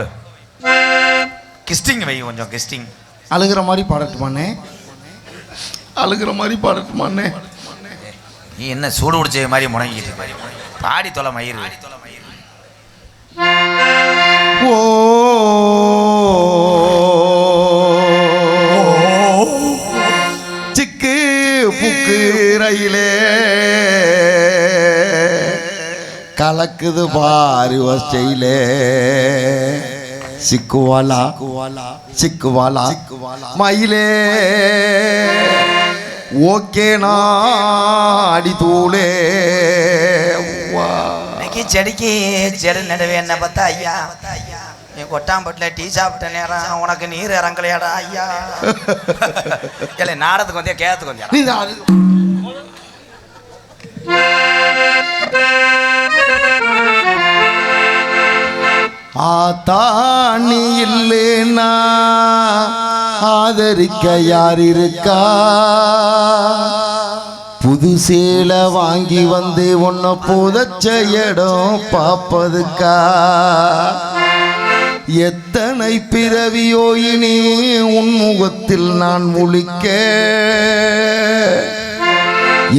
கிஸ்டிங் வை, கொஞ்சம் கிஸ்டிங். அழுகிற மாதிரி பாடட்டுமாண்ணே? அழுகிற மாதிரி பாடட்டுமாண்ணே? நீ என்ன சூடு பிடிச்ச மாதிரி முடங்கிட்டு பாடி தொலை மயிறு. ஓ சிக்கு புக்கு ரயிலே கலக்குது பாரு ஸ்டைலே. சிக்குவாலா சிக்குவாலா மயிலே ஓகே நாடி தூளே. செடிக்கு செடி நடுவே என்ன பார்த்தா ஐயா, நீ கொட்டாம்பட்டில் டீ சாப்பிட்ட நேரம் உனக்கு நீர் இறங்கலையாடா ஐயா. இல்லை நாடத்துக்கு வந்தியா கேத்துக்கு வந்தியா? ஆத்தாணி இல்லேன்னா ஆதரிக்க யார் இருக்கா? புது சேலை வாங்கி வந்து உன்னை புதைச்ச இடம் பாப்பதுக்கா? எத்தனை பிறவியோ இனி உன் முகத்தில் நான் முழிக்க,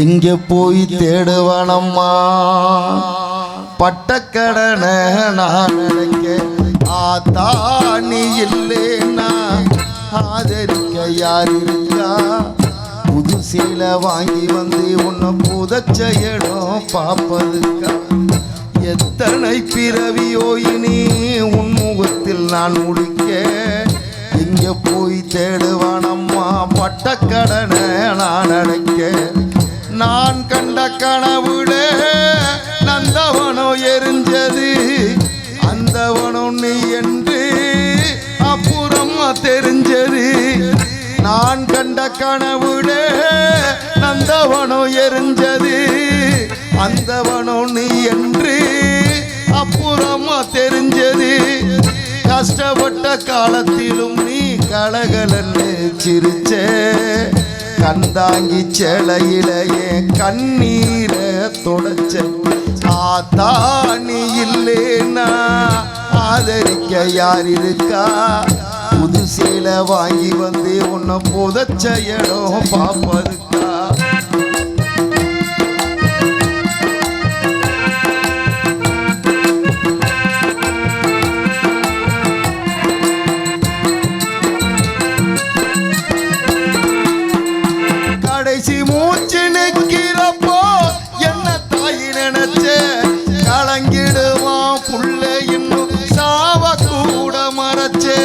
எங்கே போய் தேடுவனம்மா பட்டக்கடனை நான் நினைக்க. ஆத்தாணி இல்லேன்னா ஆதரிக்க யார் இருக்கா? புது சீலை வாங்கி வந்து உன்னை புதைச்ச இடம் பாப்பதுக்கா? எத்தனை பிறவியோ இனி உன் முகத்தில் நான் முடிக்க, எங்கே போய் தேடுவானம்மா பட்டக்கடனை நான் அடைக்க. நான் கண்ட கனவுல நந்தவனோ எரிஞ்சது, அந்தவனோ நீ என்று அப்புறமா தெரிஞ்சது. நான் கண்ட கனவுல நந்தவனோ எரிஞ்சது, அந்தவனோ நீ என்று அப்புறமா தெரிஞ்சது. கஷ்டப்பட்ட காலத்திலும் நீ கலகலன்னு சிரிச்ச, கந்தாங்கி சேலையிலேயே கண்ணீரை தொடச்ச. ஆத்தாணி இல்லேன்னா ஆதரிக்க யார் இருக்கா? புது சேலை வாங்கி வந்து உன்னை புதைச்ச இடம் பாப்பதுக்கா? கடைசி மூச்சு நிற்கிறப்போ என்ன தாய் நினைச்ச, கலங்கிடுவான் புள்ள இன்னும் சாவ கூட மறைச்சே.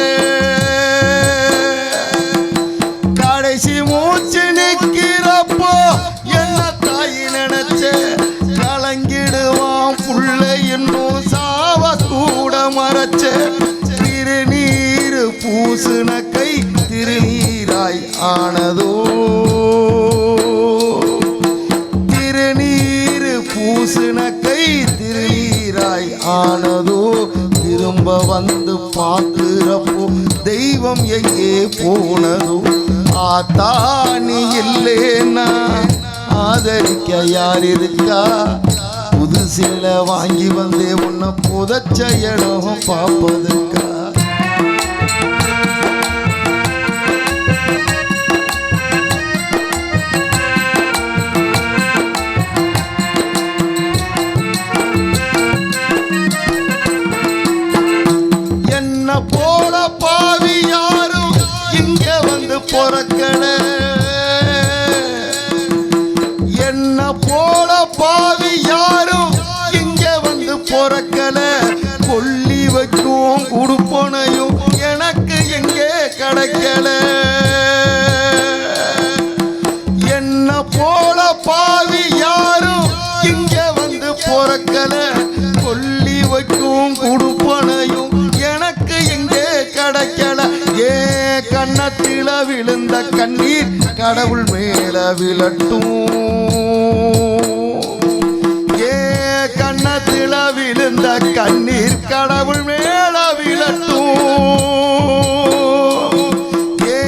கடைசி மூச்சு நிற்கிறப்போ என்ன தாய் நினைச்ச, கலங்கிடுவான் புள்ள இன்னும் சாவ கூட மறைச்ச. திருநீர் பூசுன கை திருநீராய் ஆனதோ, திருநீர் பூசுன கை திருநீராய் ஆனதோ. திரும்ப வந்து பார்க்கிறப்போ தெய்வம் எங்கே போனதோ. ஆத்தாணி இல்லேன்னா ஆதரிக்க யார் இருக்கா? புது சேலை வாங்கி வந்து உன்னை புதைச்ச இடம் பாப்பதுக்கா? என்ன போல பாவி யாரும் இங்க வந்து பொறக்கல, என்ன போல பாவி யாரும் இங்க வந்து பொறக்கல. கொல்லி வைக்கும் உடுப்பனையும் எனக்கு எங்கே கிடைக்கல. என்ன போல பாவி யாரும் இங்க வந்து பொறக்கல. கொல்லி வைக்கும் உடுப்பனையும் எனக்கு எங்கே கிடைக்கல. ஏ கண்ணத்தில விழு விழுந்த கண்ணீர் கடவுள் மேல விழட்டும். ஏ கண்ணத்தில விழுந்த கண்ணீர் கடவுள் மேல விழட்டும். ஏ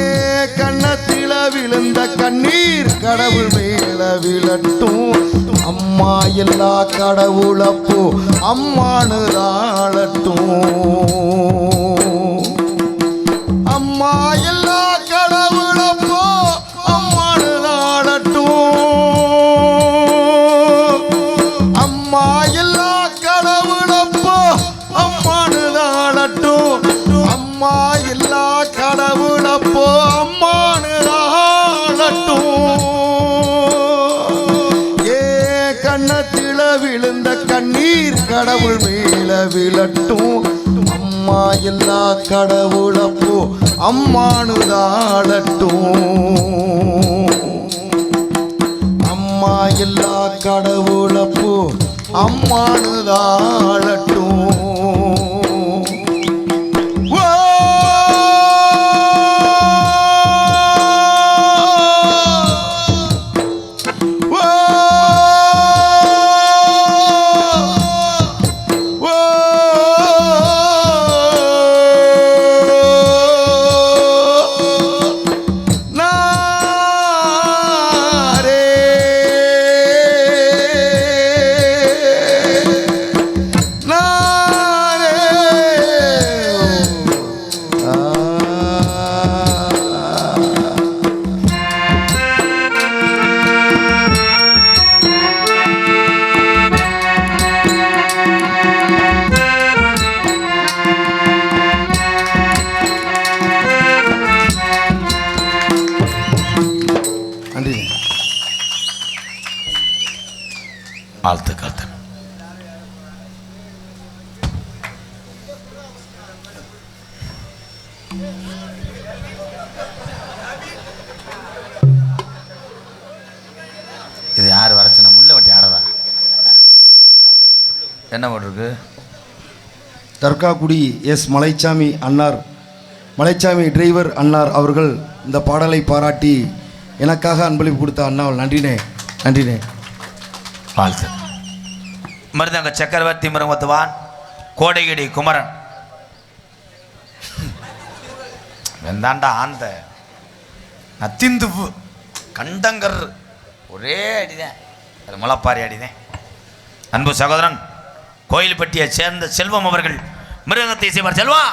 கண்ணத்தில விழுந்த கண்ணீர் கடவுள் மேல விழட்டும். அம்மா எல்லா கடவுளப்போ அம்மானு ஆளட்டும். அம்மா எல்லா கடவுளப்போ அம்மானு ஆளட்டும். அம்மா எல்லா கடவுளப்போ அம்மானு ஆளட்டும். அம்மா எல்லா கடவுளப்போ அம்மானு ஆளட்டும். கண்ணத்தில விழுந்த கண்ணீர் கடவுள் மேல விழட்டும். அம்மா எல்லா கடவுளப்போ அம்மானுதாளட்டும். அம்மா எல்லா கடவுளப்போ அம்மானுதாளட்டும். வாழ்த்துக்கள். இது யார் வரைச்சன? முல்லை வட்டி ஆடதா? என்ன போட்டிருக்கு? தர்காக்குடி எஸ் மலைச்சாமி அன்னார், மலைச்சாமி டிரைவர் அன்னார் அவர்கள் இந்த பாடலை பாராட்டி எனக்காக அன்பளிப்பு கொடுத்த அண்ணாவல். நன்றினே, நன்றினே. வாழ்த்து. மருதங்க சக்கரவர்த்தி முருகத்துவான் கோடைகிடி குமரன் வெந்தாண்டா ஆந்த நத்திந்து கண்டங்கர் ஒரே அடிதான், அது முளப்பாரி அடிதான். அன்பு சகோதரன் கோயில்பட்டியை சேர்ந்த செல்வம் அவர்கள் மிருகத்தை செய்வார். செல்வா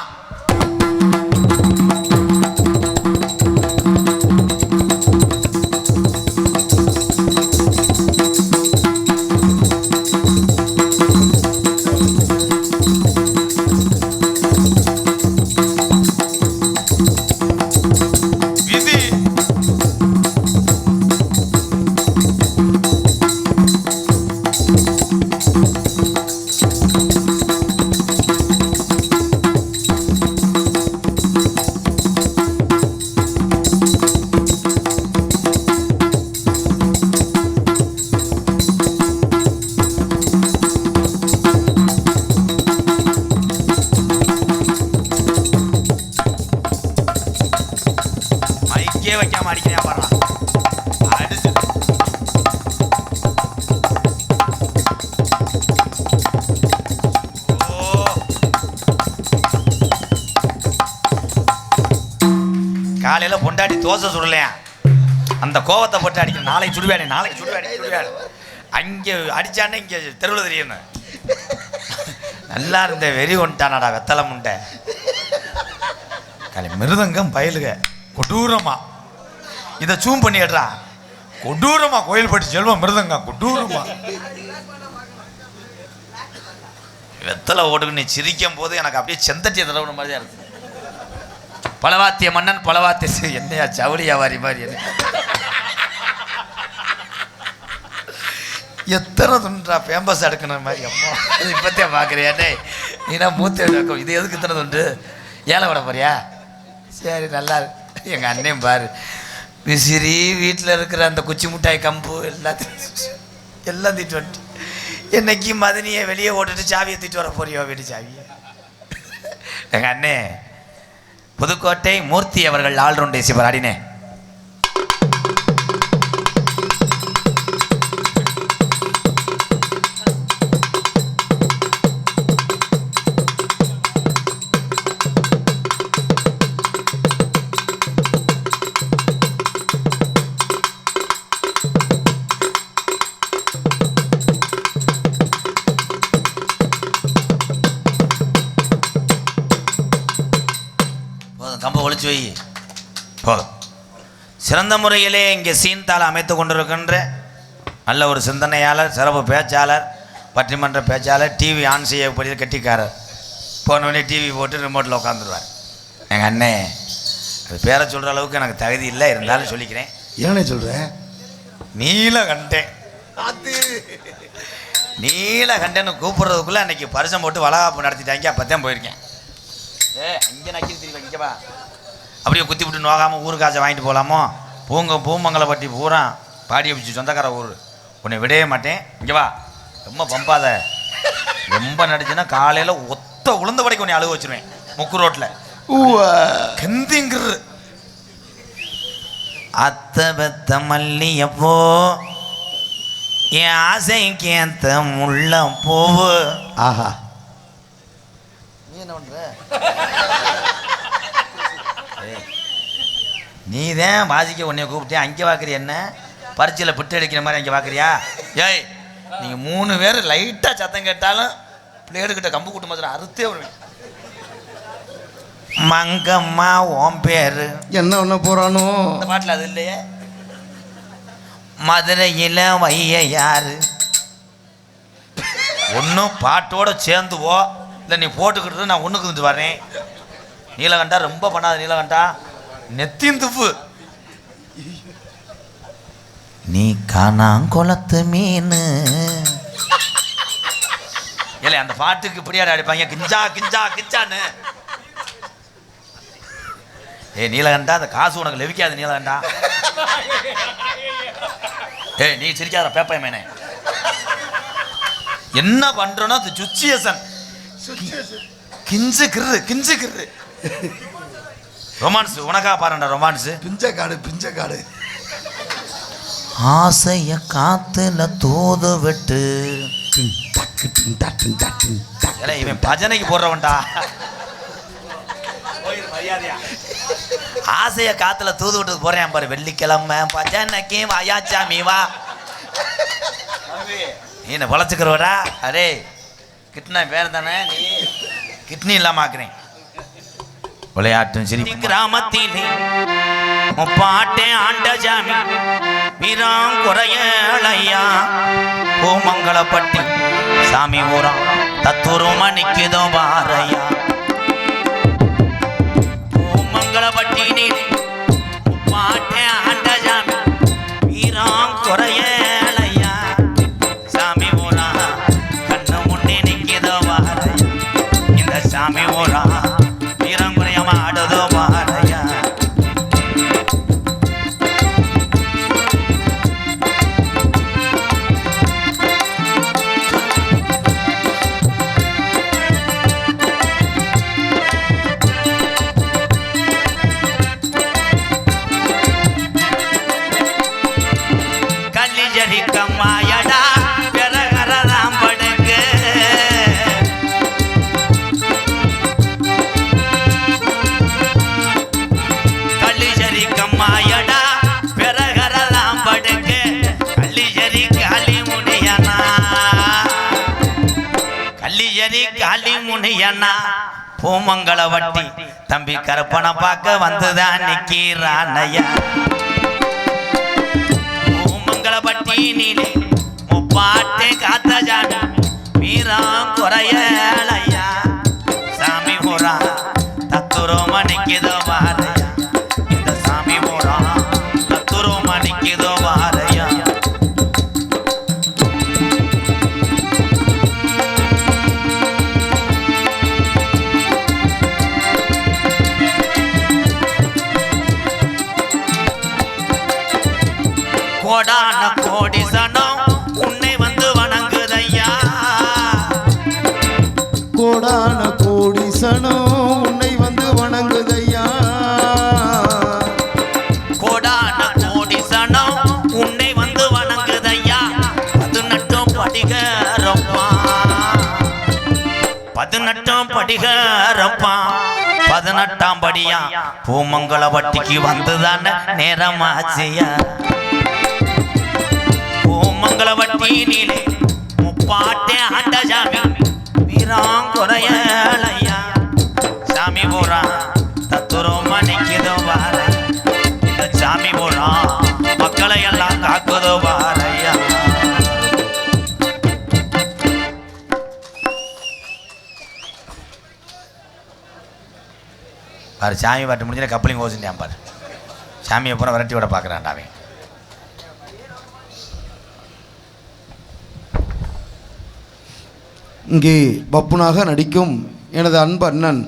வைக்காம அடிக்கிறா பாரு. அடிச்சு காலையில பொண்டாட்டி தோசை சுடலையா, அந்த கோவத்தை போட்டு அடிக்கணும். நாளைக்கு சுடுவேனே, நாளைக்கு சுடுவேன். அங்கே அடிச்சானே இங்கே தெருவில் தெரியணும். நல்லா இருந்த வெறி கொண்டானடா வெத்தலை முண்டை. காலை மிருதங்கம் பயலுக கொடூரமா இதை சூம் பண்ணிடுறா. கொடூரமா கோயில்பட்டி செல்வம் மிருதங்க கொடூரமா வெத்தலை ஓடுக்கு நீ சிரிக்கும் போது எனக்கு அப்படியே செந்தட்டிய தடவுன மாதிரி தான் இருக்கு. பலவாத்திய மன்னன் பலவாத்திய என்னையா ஜவுளியா வாரி மாதிரி எத்தனை துண்டா ஃபேமஸ் எடுக்கிற மாதிரி. அம்மா இப்பத்தே பார்க்குறியாடே நீனா மூத்த இது எதுக்கு இத்தனை துண்டு? ஏழை விட போறியா? சரி நல்லா இருக்கு. எங்கள் அண்ணன் பாரு விசிறி வீட்டில் இருக்கிற அந்த குச்சி முட்டாய் கம்பு எல்லாம் தீட்டு வந்துட்டு என்னைக்கு மதனியை வெளியே ஓட்டுட்டு சாவியை தீட்டு வர போறியோ வீட்டு சாவியை. எங்கள் அண்ணே புதுக்கோட்டை மூர்த்தி அவர்கள் ஆல்ரவுண்ட் சிவர் ஆடினே கம்ப ஒழிச்சு வை போ. சிறந்த முறையிலே இங்கே சீன்தால் அமைத்து கொண்டிருக்கின்ற நல்ல ஒரு சிந்தனையாளர், சிறப்பு பேச்சாளர், பட்டிமன்ற பேச்சாளர், டிவி ஆன் செய்யக்கூடிய கெட்டிக்காரர். போனோடனே டிவி போட்டு ரிமோட்டில் உட்காந்துருவார். எங்கள் அண்ணே அது பேரை சொல்கிற அளவுக்கு எனக்கு தகுதி இல்லை, இருந்தாலும் சொல்லிக்கிறேன். ஏன்னே சொல்கிறேன்? நீலகண்டேன். அது நீலகண்டன்னு கூப்பிட்றதுக்குள்ளே அன்றைக்கி பரிசம் போட்டு வளகாப்பு நடத்திட்டாங்க. அப்போத்தான் போயிருக்கேன். அங்கே நக்கி திரும்பி இங்கேப்பா அப்படியே குத்தி விட்டு நோகாமல் ஊரு காசை வாங்கிட்டு போகலாமோ? பூமங்கலப்பட்டி பூரா பாடி வச்சு சொந்தக்கார ஊர். உன்னை விடவே மாட்டேன். இங்கே வா, ரொம்ப பம்பாத. ரொம்ப நடிச்சுன்னா காலையில் ஒத்த உளுந்த படைக்கு உன்னை அழுக வச்சுருவேன் முக்கு ரோட்டில். கந்திங்கிறது அத்தை பெத்த மல்லியப்போ என் ஆசைக்கு ஏத்த முள்ள போவு. ஆஹா, நீ என்ன பண்ற? நீ தான் வாசிக்க உன்னைய கூப்பிட்டேன். அங்கே பார்க்குறிய என்ன? பரீட்சையில் பிட்டு அடிக்கிற மாதிரி அங்கே பார்க்குறியா? ஏய், நீங்கள் 3 பேர் லைட்டாக சத்தம் கேட்டாலும் பிளேடுக்கிட்ட கம்பு கூட்டு மாதிரி அறுத்தே வருவேன். மங்கம்மா ஓம் பேரு என்ன ஒன்று போகிறானோ? இந்த பாட்டில் அது இல்லையே. மதுரையில் வைய யாரு? ஒன்றும் பாட்டோட சேர்ந்து போ, இல்லை நீ போட்டுக்கிட்டு நான் ஒன்றுக்கு இருந்து வரேன். நீலகண்டா ரொம்ப பண்ணாத. நீலகண்டா நெத்தின் துப்பு. நீ காணாங்குளத்து மீன். இல்லை அந்த பாட்டுக்கு இப்படியாட அடிப்பாங்க, கிஞ்சா கிஞ்சா கிஞ்சான்னு. ஏய் நீலகண்டா, அந்த காசு உனக்கு லெவிக்காது நீலகண்டா. ஏய் நீ சிரிக்காத பேப்பை மேனே. என்ன பண்றோன்னா அது சுச்சுவேஷன். கிஞ்சு கிரு கிஞ்சு கிரு ரொமான்ஸ் உனக்கா பாருண்டா. ரொமான்ஸ் பிஞ்சக்காடு ஆசைய காத்துல தூது விட்டு. இவன் பஜனைக்கு போடுறவன்டா. ஆசைய காத்துல தூது விட்டு போறேன் பாரு. வெள்ளிக்கிழமை பஜனைக்கு வாயாச்சாமி வா. நீ என்ன பொழைச்சுக்கிறவடா? அரே கிட்னா பேர் தானே, நீ கிட்னி இல்லாம ஆக்குறேன். விளையாட்டும் சரி. கிராமத்திலே பாட்டே ஆண்ட ஜாமி வீராம் குறையலையா. பூமங்கலப்பட்டி சாமி ஊரம் தத்துருமா நிக்குதோ பாரையா. பூமங்கலப்பட்டி நீரே பாட்டே ஆண்ட ஜாமி வீராம் குறையலையா. சாமி ஊரம் கண்ணு முன்னே நிக்குதோ பாரையா. இந்த சாமி ஊரம் வீரம் குறையாம ஆடுதோ பாரையா. கம்மாயடா பெறகரம் படுங்க. கள்ளிஜரி கம்மாயடா பெறகரம் படுங்க. கள்ளிஜரி காளி முனியனா. கள்ளிஜரி காளி முனியனா. பூமங்கலவட்டி தம்பி கருப்பனை பார்க்க வந்துதான் நிக்கிறானையா. பட்டினிலே முப்பாட்டே காத்த ஜாமி வீராம் குறையலையா. சாமி ஊரா தத்துரோமா நிக்குதோ பாரையா. இந்த சாமி ஊரா தத்துரோமா நிக்குதோ பாரையா. கோடான கோடி சனம் உன்னை வந்து வணங்குதையா. கோடான கோடி சனம் உன்னை வந்து வணங்குதையா. கோடான கோடி சனம் உன்னை வந்து வணங்குதையா. 18 படிகரப்பா 18 படிகரப்பா 18ஆம் படியா. பூமங்கலவட்டிக்கு வந்துதான நேரமாச்சியா. பூமங்கலவட்டினிலே முப்பாட்டே ஆண்ட ஜாமி வீராம் குறையலையா. சாமி பூரா தத்துரோமா நடக்குது பாரையா. பாரு சாமி பாட்டு முடிஞ்சா கப்பலிங் ஓசிட்டான் பாரு. சாமியை பூரா விரட்டி விட பார்க்குறான்டா அவன். இங்கே பப்புனாக நடிக்கும் எனது அன்பு அண்ணன்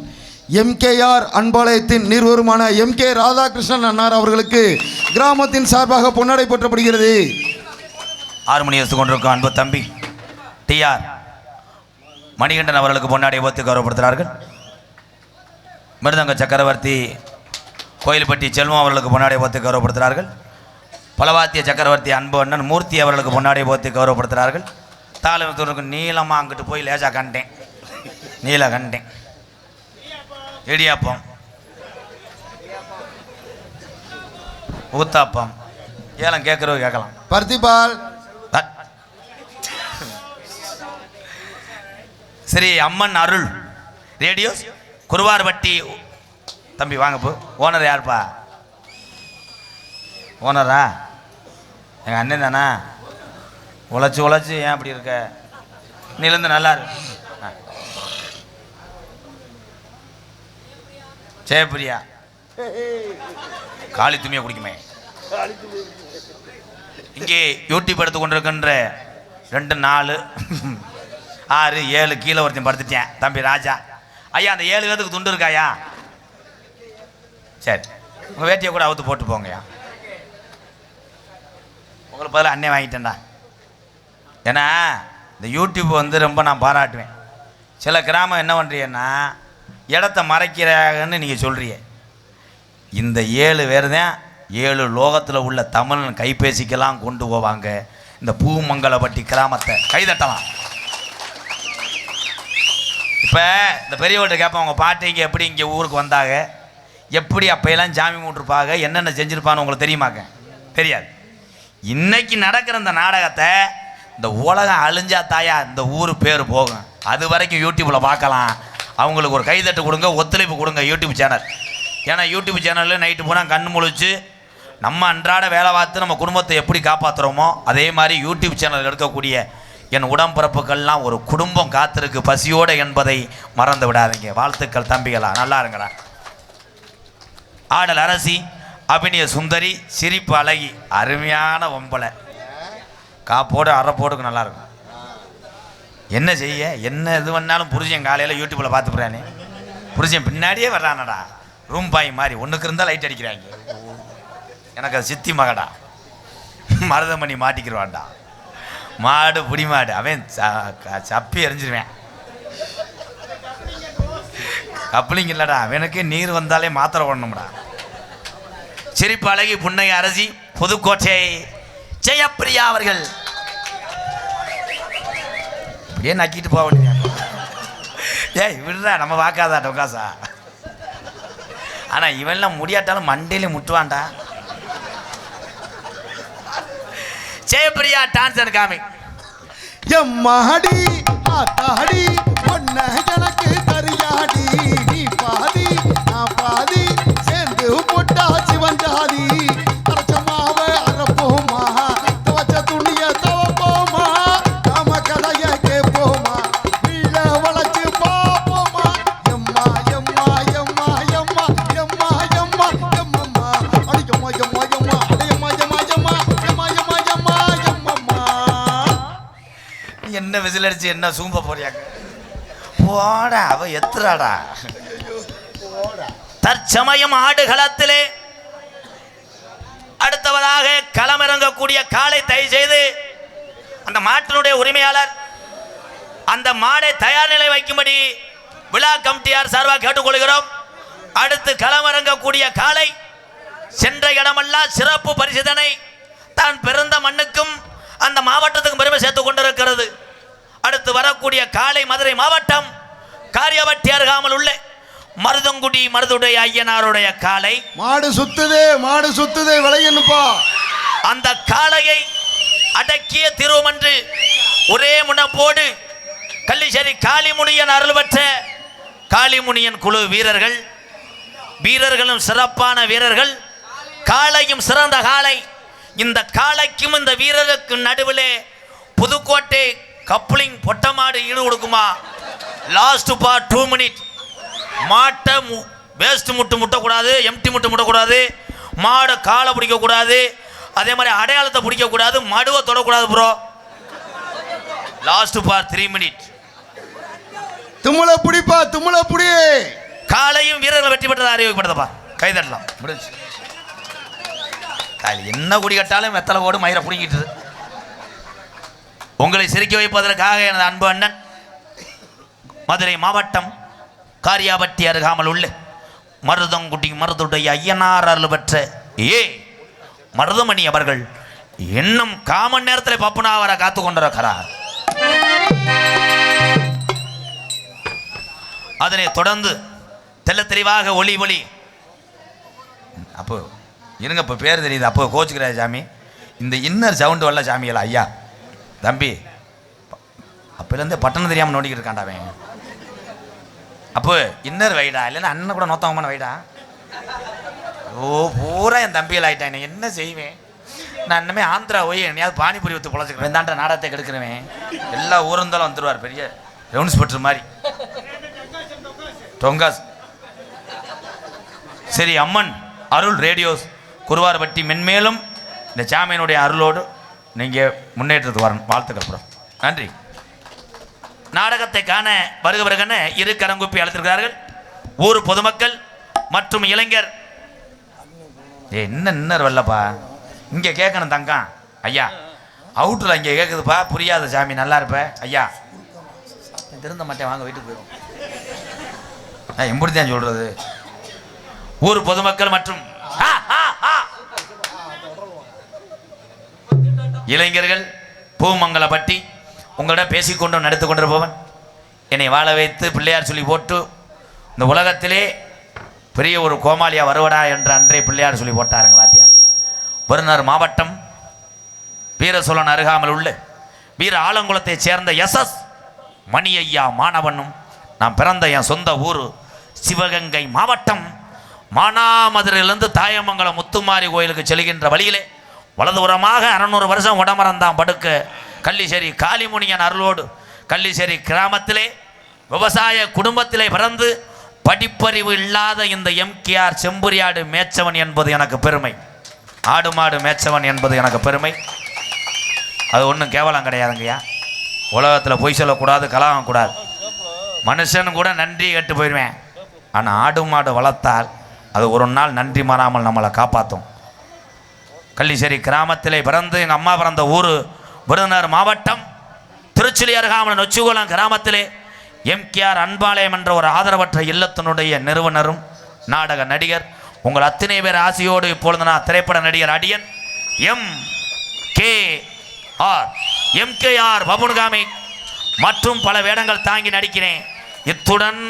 எம்கேஆர் அன்பாலயத்தின் நிறுவனமான எம்கே ராதாகிருஷ்ணன் அண்ணார் அவர்களுக்கு கிராமத்தின் சார்பாக பொன்னாடை போற்றப்படுகிறது. 6 மணி எடுத்து கொண்டிருக்கும் அன்பு தம்பி டிஆர் மணிகண்டன் அவர்களுக்கு பொன்னாடை ஒத்து கௌரவப்படுத்துகிறார்கள். மிருதங்க சக்கரவர்த்தி கோயில்பட்டி செல்வம் அவர்களுக்கு பொன்னாடை ஒத்து கௌரவப்படுத்துகிறார்கள். பலவாத்திய சக்கரவர்த்தி அன்பு அண்ணன் மூர்த்தி அவர்களுக்கு பொன்னாடை ஒத்து கௌரவப்படுத்துகிறார்கள். தாளத்துக்கு நீளமாக அங்கிட்டு போய் லேசாக கண்டேன், நீல கண்டேன். இடியாப்பம், ஊத்தாப்பம் ஏலம் கேட்குறவங்க கேட்கலாம். பர்த்திபால் ஸ்ரீ அம்மன் அருள் ரேடியோஸ் குருவார்பட்டி தம்பி வாங்க போ. ஓனர் யாருப்பா? ஓனரா? எங்கள் அண்ணன் தானா? உழைச்சி உழைச்சி ஏன் அப்படி இருக்க? நீலேருந்து நல்லா இருக்கு. ஜெயபிரியா காளி துணியை குடிக்குமே. இங்கே யூடியூப் எடுத்து கொண்டிருக்கின்ற 2 4 6 7 கீழே ஒருத்தன் படுத்துட்டேன் தம்பி ராஜா. ஐயா அந்த 7 பேருக்கு துண்டு இருக்காயா? சரி உங்கள் வேட்டியை கூட அவுத்து போட்டு போங்கய்யா. உங்களுக்கு பதில் அண்ணே வாங்கிட்டேன்டா. ஏன்னா இந்த யூடியூப் வந்து ரொம்ப நான் பாராட்டுவேன். சில கிராமம் என்ன பண்ணுறீங்கன்னா இடத்த மறைக்கிறாங்கன்னு நீங்கள் சொல்கிறீங்க. இந்த 7 பேர் தான் 7 லோகத்தில் உள்ள தமிழ் கைபேசிக்கெல்லாம் கொண்டு போவாங்க. இந்த பூமங்கலப்பட்டி கிராமத்தை கைதட்டலாம். இப்போ இந்த பெரியவர்கிட்ட கேட்பேன், உங்கள் பாட்டிங்க எப்படி இங்கே ஊருக்கு வந்தாங்க, எப்படி அப்பையெல்லாம் ஜாமி மூட்டிருப்பாங்க, என்னென்ன செஞ்சுருப்பான்னு உங்களுக்கு தெரியுமாக்க? தெரியாது. இன்னைக்கு நடக்கிற இந்த நாடகத்தை இந்த உலகம் அழிஞ்சா தாயா இந்த ஊர் பேர் போகும். அது வரைக்கும் யூடியூப்பில் பார்க்கலாம். அவங்களுக்கு ஒரு கைதட்டு கொடுங்க, ஒத்துழைப்பு கொடுங்க யூடியூப் சேனல். ஏன்னா யூடியூப் சேனலில் நைட்டு போனால் கண் முழிச்சு நம்ம அன்றாட வேலை பார்த்து நம்ம குடும்பத்தை எப்படி காப்பாற்றுறோமோ அதே மாதிரி யூடியூப் சேனல் எடுக்கக்கூடிய என் உடம்பிறப்புகள்லாம் ஒரு குடும்பம் காத்திருக்கு பசியோடு என்பதை மறந்து விடாதீங்க. வாழ்த்துக்கள் தம்பிகளா, நல்லா இருங்கடா. ஆடல் அரசி, அபிநய சுந்தரி, சிரிப்பு அழகி, அருமையான ஒம்பளை, காப்போடு அரைப்போடுக்கு நல்லாயிருக்கும். என்ன செய்ய, என்ன இது பண்ணாலும் புருஷன் காலையில் யூடியூப்பில் பார்த்துக்கிறானே, புருஷன் பின்னாடியே வர்றானடா. ரூம் பாய் மாதிரி ஒன்றுக்கு இருந்தால் லைட் அடிக்கிறாங்க. எனக்கு அது சித்தி மகடா, மருதமணி மாட்டிக்கிடுவான்டா. மாடு புடி மாடு, அவன் சப்பி எறிஞ்சிருவேன். கப்ளிங் இல்லைடா, அவனுக்கு நீர் வந்தாலே மாத்திரை போடணும்டா. சிரிப்பு அழகி, புன்னை அரசி, புதுக்கோட்டை ஜெயப்பிரியா அவர்கள் அப்படியே நக்கிட்டு போக வேண்டியது. ஏய் விடுறா, நம்ம பார்க்காதா டொக்காசா. ஆனால் இவன்லாம் முடியாட்டாலும் மண்டையில முட்டுவான்டா. ஜெயப்பிரியா டான்ஸ் காமி. எம்மாடி ஆத்தாடி பொண்ண எனக்கு தரியாடி, நீ பாதி நான் பாதி சேர்ந்து போட்டா சிவஞ்சாதி. அரைச்சமாவ அரைப்போமா, துவச்ச துணிய துவப்போமா, நாம கதைய கேட்போமா, வீழ வளைச்சு பார்ப்போமா. எம்மா எம்மா எம்மா எம்மா எம்மா எம்மா எம்மம்மா அடிக்கம்மா எம்மா எம்மா அடையம்மா எம்மா எம்மா எம்மா எம்மா எம்மா எம்மம்மா. என்ன விசில் அடிச்சு என்ன சூம்ப போறியாங்க? போடா, அவ எத்துறாடா. தற்சமயம் ஆடுகளத்திலே அடுத்தவராக களமிறங்கக்கூடிய காலை தயவு செய்து அந்த மாட்டினுடைய உரிமையாளர் அந்த மாடை தயார் நிலை வைக்கும்படி விழா கமிட்டியார் சார்பாக கேட்டுக்கொள்கிறோம். அடுத்து களமிறங்கக்கூடிய காலை சென்ற இடமெல்லாம் சிறப்பு பரிசுதனை தான் பிறந்த மண்ணுக்கும் அந்த மாவட்டத்துக்கும் பெருமை சேர்த்துக் கொண்டிருக்கிறது. அடுத்து வரக்கூடிய காலை மதுரை மாவட்டம் காரியவட்டி அருகாமல் உள்ள மருதங்குடி மருதுடைய ஐயனாருடைய காலை. மாடு சுத்துதே விளையணுப்பா. அந்த காளையை அடக்கிய திருவமன்று ஒரே முனப்போடு கள்ளிச்சேரி காளிமுனியன் அருள் பெற்ற காளிமுனியன் குழு வீரர்களும் சிறப்பான வீரர்கள், காளையும் சிறந்த காளை, இந்த காளைக்கும் இந்த வீரருக்கும் நடுவிலே புதுக்கோட்டை கப்ளிங் பொட்டமாடு ஈடு கொடுக்குமா? லாஸ்ட் பார் 2 மினிட். மாட்டை வேஸ்ட் முட்டக்கூடாது, எம்டி முட்டக்கூடாது, மாடை காலை பிடிக்கக்கூடாது, அதே மாதிரி அடையாளத்தை பிடிக்கக்கூடாது, மடுவை தொடக்கூடாது ப்ரோ. லாஸ்ட் பார் 3 மினிட். தும்முல புடிப்பா, தும்முல புடி. காலையும் வீரர்கள் வெற்றி பெற்றதை அறிவிக்கப்படுதப்பா. கைதட்டலாம். முடிஞ்சு. என்ன குடி கட்டாலும் வெத்தலை ஓடு மயிரை பிடிக்கிட்டு உங்களை சிரிக்க வைப்பதற்காக எனது அன்பு அண்ணன் மதுரை மாவட்டம் காரியாபட்டி அருகாமல் உள்ள மருதங்குடி மருதுடைய ஐயனார் அருள் பெற்ற மருதமணி அவர்கள் இன்னும் காமன் நேரத்தில் பப்புனாவரை காத்து கொண்டிருக்கிறார். அதனை தொடர்ந்து தெல்ல தெளிவாக ஒளி அப்போ இருங்க, இப்போ பேர் தெரியுது. அப்போ கோச்சுக்கிறாரு சாமி. இந்த இன்னர் சவுண்டு வரல சாமியில். ஐயா தம்பி அப்போலேருந்தே பட்டணம் தெரியாமல் நோண்டிக்கிட்டு இருக்காண்டாவேன். அப்போ இன்னர் வைடா, இல்லைன்னா அண்ணன் கூட நோத்தவமான வைடா. பூரா என் தம்பியில் ஆகிட்டேன். என்ன செய்வேன் நான்? இன்னமே ஆந்திரா போய் என்னையாவது பானிபூரி ஊற்றி பொழைச்சிக்கிறேன். தாண்ட நாடகத்தை கெடுக்கிறவேன். எல்லா ஊருந்தாலும் வந்துடுவார். பெரிய ரவுண்ட்ஸ் பட்டுற மாதிரி டொங்காஸ். சரி, அம்மன் அருள் ரேடியோஸ் குருவார்பட்டி மென்மேலும் இந்த சாமியனுடைய அருளோடு நீங்கள் முன்னேற்றத்துக்கு வரணும். வாழ்த்துக்கள் ப்ரோ. நன்றி. நாடகத்தை காண வருகவருகன இரு கரங்குப்பி அழைத்திருக்கிறார்கள் ஊர் பொதுமக்கள் மற்றும் இளைஞர். என்ன இன்னர் வரலப்பா, இங்கே கேட்கணும் தங்கம். ஐயா அவுட்டில் இங்கே கேட்குதுப்பா, புரியாத சாமி. நல்லா இருப்ப ஐயா. திருந்த மாட்டேன், வாங்க வீட்டுக்கு போயிடும். எப்படி தான் சொல்கிறது? ஊர் பொதுமக்கள் மற்றும் இளைஞர்கள் பூமங்கலப்பட்டி உங்களிடம் பேசிக்கொண்டும் நடத்து கொண்டிருப்பவன் என்னை வாழ வைத்து பிள்ளையார் சொல்லி போட்டு இந்த உலகத்திலே பெரிய ஒரு கோமாளியா வருவடா என்ற அன்றே பிள்ளையார் சொல்லி போட்டாருங்க வாத்தியார். விருதுநகர் மாவட்டம் வீரசோழன் அருகாமல் உள்ள வீர ஆலங்குளத்தை சேர்ந்த SS மணி ஐயா மாணவனும் நான் பிறந்த என் சொந்த ஊர் சிவகங்கை மாவட்டம் மானாமதுரையிலிருந்து தாயமங்கலம் முத்துமாரி கோயிலுக்கு செல்கின்ற வழியிலே வலதுபுறமாக 600 வருஷம் உடமரந்தான் படுக்க கள்ளிசேரி காளிமுனியன் அருளோடு கள்ளிசேரி கிராமத்திலே விவசாய குடும்பத்திலே பிறந்து படிப்பறிவு இல்லாத இந்த MKR செம்புரியாடு மேய்ச்சவன் என்பது எனக்கு பெருமை. ஆடு மாடு மேய்ச்சவன் என்பது எனக்கு பெருமை. அது ஒன்றும் கேவலம் கிடையாதுங்கய்யா. உலகத்தில் பொய் சொல்லக்கூடாது, கலாகக்கூடாது. மனுஷன் கூட நன்றி கேட்டு போயிடுவேன். ஆனால் ஆடு மாடு வளர்த்தால் அது ஒரு நாள் நன்றி மாறாமல் நம்மளை காப்பாற்றும். கள்ளிசேரி கிராமத்திலே பிறந்து எங்கள் அம்மா பிறந்த ஊர் விருதுநகர் மாவட்டம் திருச்சுழி அருகாமல் நொச்சிகுளம் கிராமத்திலே MKR அன்பாலயம் என்ற ஒரு ஆதரவற்ற இல்லத்தினுடைய நிறுவனரும் நாடக நடிகர் உங்கள் அத்தனை பேர் ஆசையோடு இப்பொழுது நான் திரைப்பட நடிகர் அடியன் MKR பபுன்காமி மற்றும் பல வேடங்கள் தாங்கி நடிக்கிறேன். இத்துடன்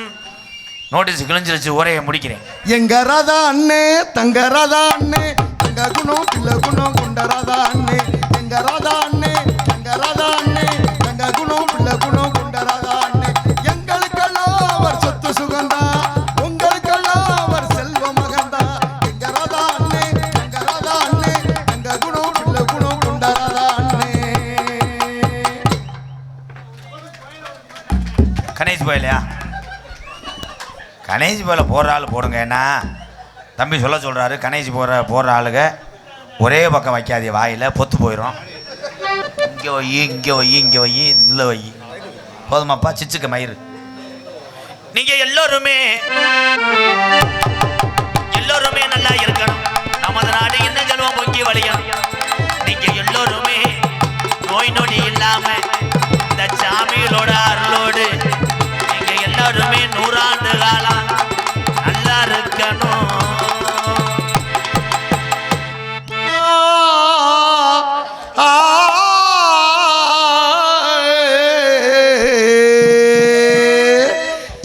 நோட்டீஸ் கிழிஞ்சிருச்சு, ஒரே முடிக்கிறேன். எங்க ராதா அண்ணே, தங்க ராதா அண்ணே, தங்க குணம் பிள்ளை குணம் கொண்ட ராதா அண்ணே. எங்க ராதா அண்ணே, தங்க ராதா அண்ணே, தங்க குணம் பிள்ளை குணம் கொண்ட ராதா அண்ணே. எங்களுக்கெல்லாம் அவர் சொத்து சுகந்தா, உங்களுக்கெல்லாம் அவர் செல்வ மகந்தா. எங்க ராதா அண்ணே, தங்க ராதா அண்ணே, தங்க குணம் பிள்ளை குணம் கொண்ட ராதா அண்ணே. கணேஷ் போயிலையா? கணேஷ் போயில போடுற ஆள் போடுங்க. ஏன்னா தம்பி சொல்கிறாரு கணேஷ் போடுற ஆளுங்க ஒரே பக்கம் வைக்காதே, வாயில் பொத்து போயிடும். இங்கே வை இங்கே வை இங்கே வை இல்லை வை போதுமாப்பா. சிச்சுக்க மயிறு. நீங்கள் எல்லோருமே நல்லா இருக்கணும். நமது நாடு என்ன செல்வம் பொங்கி வழியணும். நீங்கள் எல்லோருமே நோய் நொடி இல்லாமல் இந்த சாமிகளோட அருளோடு நீங்கள் எல்லோருமே 100 ஆண்டு காலம் நல்லா இருக்கணும்.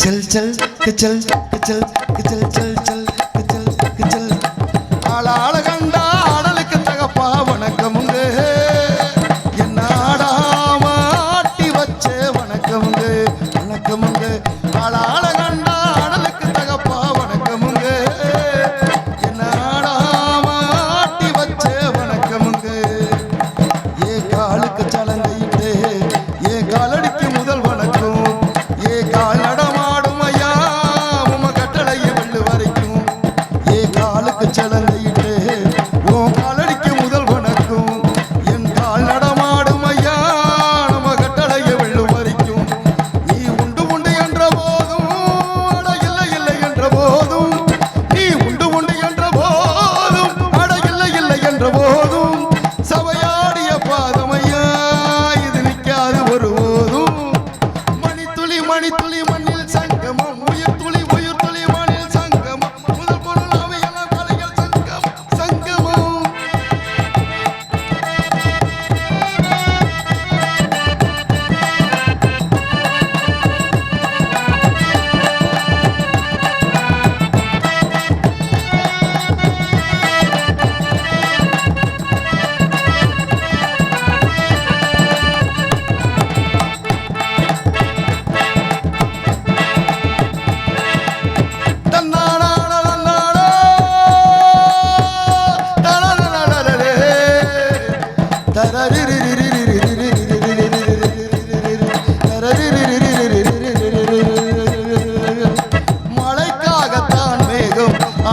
चल चल चल चल चल चल चल चल ஆளாள கண்டா ஆடலுக்கு தகப்பா வணக்கமுங்க. என்ன ஆடாம ஆட்டி வச்ச வணக்கமுங்க வணக்கமுங்க. ஆளாள கண்டா ஆடலுக்கு தகப்பா வணக்கமுங்க. என்ன ஆடாம ஆட்டி வச்ச வணக்கமுங்க.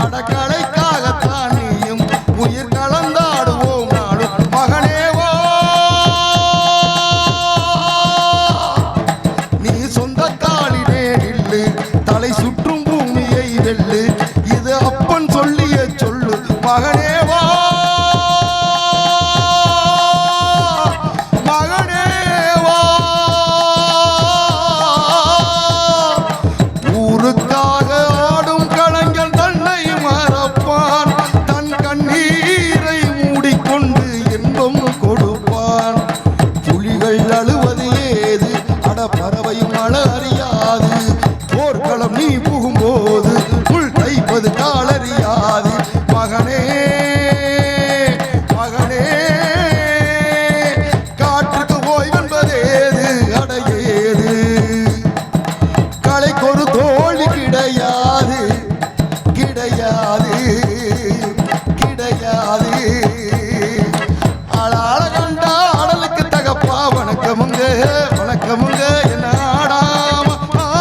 அடக்கலைக்காகத்தான் நீயும் உயிர் கலந்தாடுவோம் நாடும் மகனேவா நீ சொந்த காலிலே நில்லு தலை சுற்றும் பூமியை வெல்லு இது அப்பன் சொல்லிய சொல்லு மகனேவா மகனேவா ஊருக்காக ஆடும் கலைஞன் தன்னை மறப்பான் தன் கண்ணீரை மூடிக்கொண்டு இன்பம் கொடுப்பான் புலிகள் அழுவது ஏது அட பறவையும் அழ அறியாது போர்க்களம் நீ புகும்போது புல் தைப்பது காலறியாது மகனே மகனே காற்றுக்கு ஓய்வென்பதேது அடையேது கலைக்கொரு தோழி கிடையாது கிடையாது கிடையாது ஆளாள கண்டா ஆடலுக்கு தகப்பா வணக்கமுங்க வணக்கமுங்க என்ன ஆடாம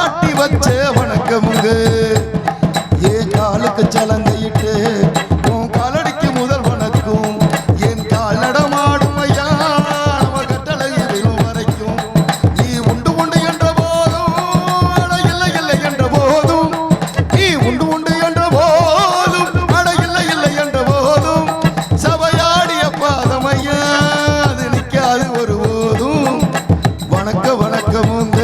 ஆட்டி வச்ச வணக்கமுங்க ஏன் காலுக்கு சலங்கையிட்டு உன் காலடிக்கு முதல் வணக்கம் என் கால் நடமாடும் ஐயா நம்ம கட்டளை எதிரும் வரைக்கும் நீ உண்டு உண்டு என்ற போதும் அட இல்லை இல்லை என்ற போதும் நீ உண்டு உண்டு என்ற போதும் அட இல்லை இல்லை என்ற போதும் சபையாடிய பாதம் ஐயா அது நிற்காது ஒருபோதும் வணக்க வணக்கமுங்க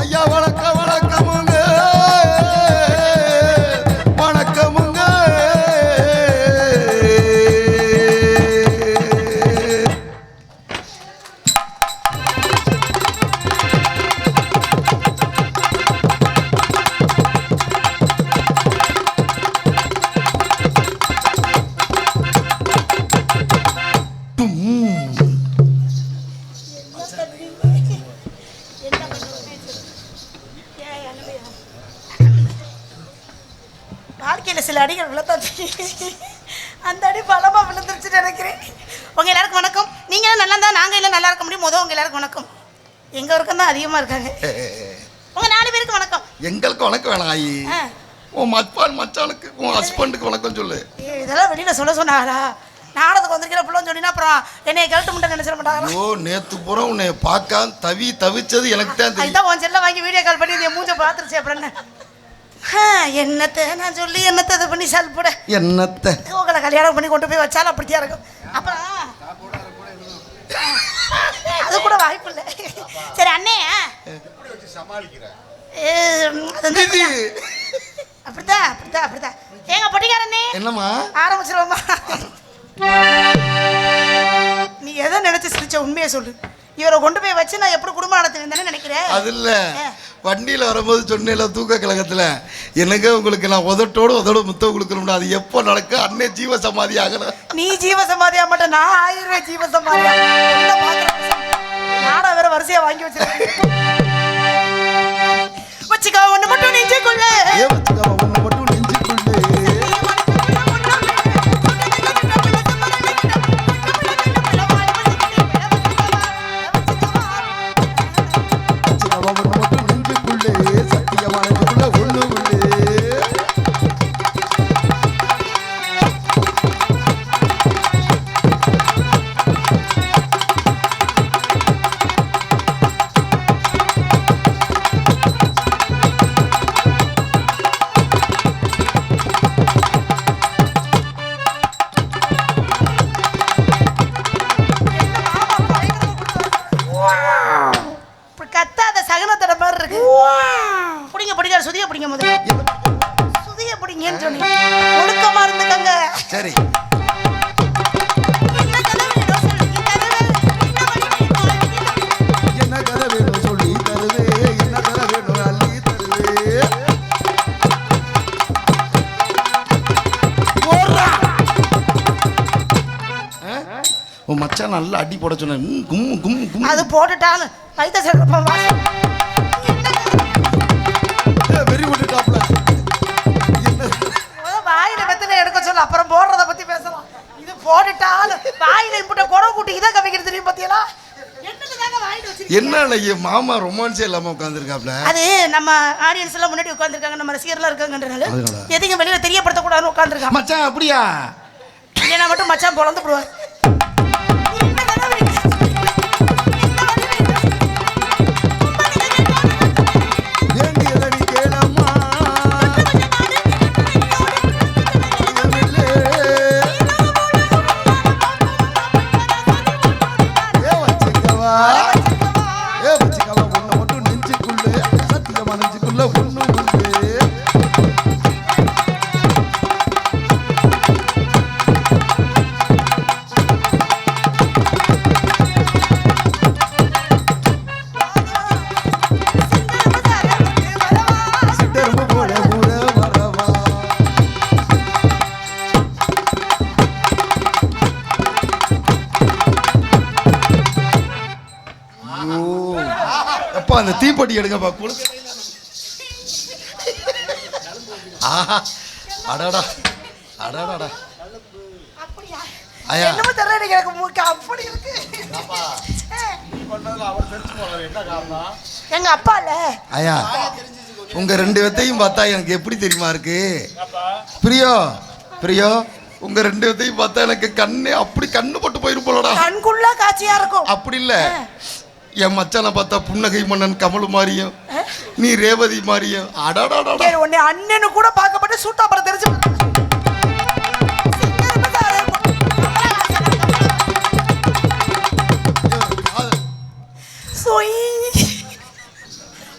ஐயா வணக்க வணக்கமுங்க வணக்கமுங்க வாழ்க்கையில் சில அடிகள் விழுந்தாச்சு அந்த அடி பலமாக விழுந்துருச்சுன்னு நினைக்கிறேன். உங்கள் எல்லாருக்கும் வணக்கம். நீங்களும் நல்லா இருந்தால் நாங்கள் எல்லாம் நல்லா இருக்க முடியும். உங்கள் எல்லாருக்கும் வணக்கம். எங்கள் வரைக்கும் தான் அதிகமாக இருக்காங்க. உங்கள் 4 பேருக்கு வணக்கம். எங்களுக்கு வணக்கம் வேணாம் ஆயி உன் மச்சான் மச்சானுக்கு உன் ஹஸ்பண்டுக்கு வணக்கம் சொல்லு. இதெல்லாம் வெளியில் சொல்ல சொன்னாங்களா? நாடகத்துக்கு வந்திருக்கிற பிள்ளைன்னு சொன்னீங்கன்னா அப்புறம் என்னை கழட்டு முட்டை நினைச்சிட மாட்டாங்களா? ஓ நேத்து பூரா உன்னை பார்க்க தவிச்சது எனக்கு தான் தெரியும். அதுதான் உன் செல்ல வாங்கி வீடியோ கால் பண்ணி என் மூஞ்ச பார்த்துருச்சு. அப்புறம் என்ன என்னத்தை நான் சொல்லி என்னத்தை இது பண்ணி சால்பட என்னத்தை உங்களை கல்யாணம் பண்ணி கொண்டு போய் வச்சாலும் அப்படித்தான் இருக்கும். அப்புறம் அது கூட வாய்ப்பு இல்லை. சரி அண்ணே அப்படித்தான் அப்படித்தான் அப்படித்தான் ஏங்க பொட்டிக்காரண்ணே என்னம்மா ஆரம்பிச்சிருவோமா? நீ எதை நினைச்சு சிரிச்ச உண்மையை சொல்லு. இவரை கொண்டு போய் வச்சு நான் எப்படி குடும்பம் நடத்துவேன் நினைக்கிறேன். அது இல்ல வண்டியில வரும்போது சொன்னேன்ல தூக்க கழகத்துல எனக்கு உங்களுக்கு நான் உதட்டோடு முத்தம் கொடுக்கணும்னா அது எப்போ நடக்க அண்ணே ஜீவ சமாதி ஆகணும். நீ ஜீவ சமாதியா மாட்டேன் நான் ஆயிரம் ஜீவ சமாதியா நாடா வேற வரிசையா வாங்கி வச்சிருக்கேன். வச்சுக்கா ஒண்ணு மட்டும் நெஞ்சுக்குள்ள வச்சுக்கா ஒண்ணு மட்டும் நெஞ்சுக்குள்ள ஒழுக்கமா இருந்துக்கங்க. சரி என்ன கதை வேணும் சொல்லி தருவே என்ன கதை வேணும் அள்ளி தருவே. உன் மச்சான் நல்லா அடி போட சொன்னேன். கும் கும் கும் அது போட்டுட்டாலும் வைத்த சொல்றப்ப வெறி விட்டுட்டாப்ல. வாயில வெத்தலை எடுக்க சொல்ல அப்புறம் போடுறத பத்தி பேசலாம். இது போட்டுட்டாலும் வாயில இப்பட்ட குடம் கூட்டி இதை கவிக்கிறது தெரியும் பத்தியெல்லாம் என்னதுக்காக வாயில வச்சிருக்கீங்க? என்ன மாமா ரொமான்ஸே இல்லாம உட்காந்துருக்காப்ல. அது நம்ம ஆடியன்ஸ் எல்லாம் முன்னாடி உட்காந்துருக்காங்க, நம்ம ரசிகர்லாம் இருக்காங்கன்றனால அதனால. எதையும் வெளியில தெரியப்படுத்தக்கூடாதுன்னு உட்காந்துருக்காங்க. மச்சான் அப்படியா? இல்லைன்னா மட்டும் மச்சான் பொழந்து போடுவார். வேண்டியதடி கேளம்மா. வச்சுக்கவா ஒண்ணு மட்டும் நெஞ்சுக்குள்ள சத்தியமா நெஞ்சுக்குள்ள ஒண்ணு உண்டு. சிட்டெரும்பு போல கூட வரவா. ஐயோ அப்பா அந்த தீப்பெட்டி எடுங்கப்பா. ஆஹா அடாடா அடாடாடா. அப்படியா? ஐயா. என்னமோ தெரியல எனக்கு மூக்கு அப்படி இருக்கு. எங்க அப்பா இல்ல. ஐயா உங்க ரெண்டு பேத்தையும் பார்த்தா எனக்கு எப்படி தெரியுமா இருக்கு? பிரியோ பிரியோ உங்க ரெண்டு பேத்தையும் பார்த்தா எனக்கு கண்ணே அப்படி கண்ணு பட்டு போயிரு போலடா. கண்குள்ள காட்சியா இருக்கும். அப்படி இல்ல, என் மச்சானை பார்த்தா புன்னகை மன்னன் கமலு மாதிரியும் நீ ரேவதி மாதிரியும். அடாடாடா உன்னை அண்ணனு கூட பார்க்கப்பட்டு சூட்டா படம் தெரிஞ்சு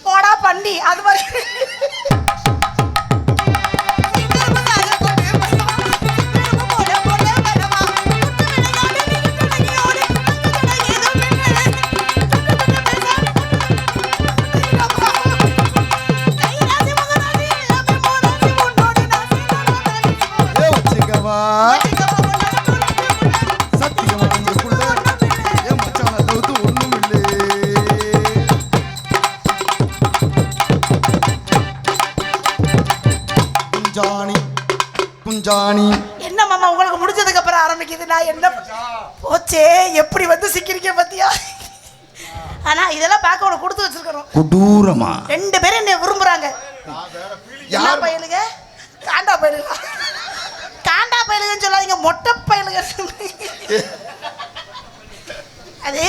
போடா பண்ணி அது மாதிரி வச்சுக்கவா சத்தியமா நெஞ்சுக்குள்ள என் மச்சானை தவிர்த்து ஒண்ணும் இல்லை. குஞ்சாணி குஞ்சாணி. என்ன மாமா உங்களுக்கு முடிஞ்சதுக்கு அப்புறம் ஆரம்பிக்குது. நான் என்ன போச்சே எப்படி வந்து சிக்கிறீங்க பத்தியா? ஆனா இதெல்லாம் பார்க்க உனக்கு கொடுத்து வச்சிருக்கணும். கொடூரமா ரெண்டு பேரும் என்ன விரும்புறாங்க. என்ன யார்? பயலுங்க? காண்டா பயலுங்க. காண்டா பயலுங்கன்னு சொல்லாதீங்க, மொட்டை பயலுங்க. அது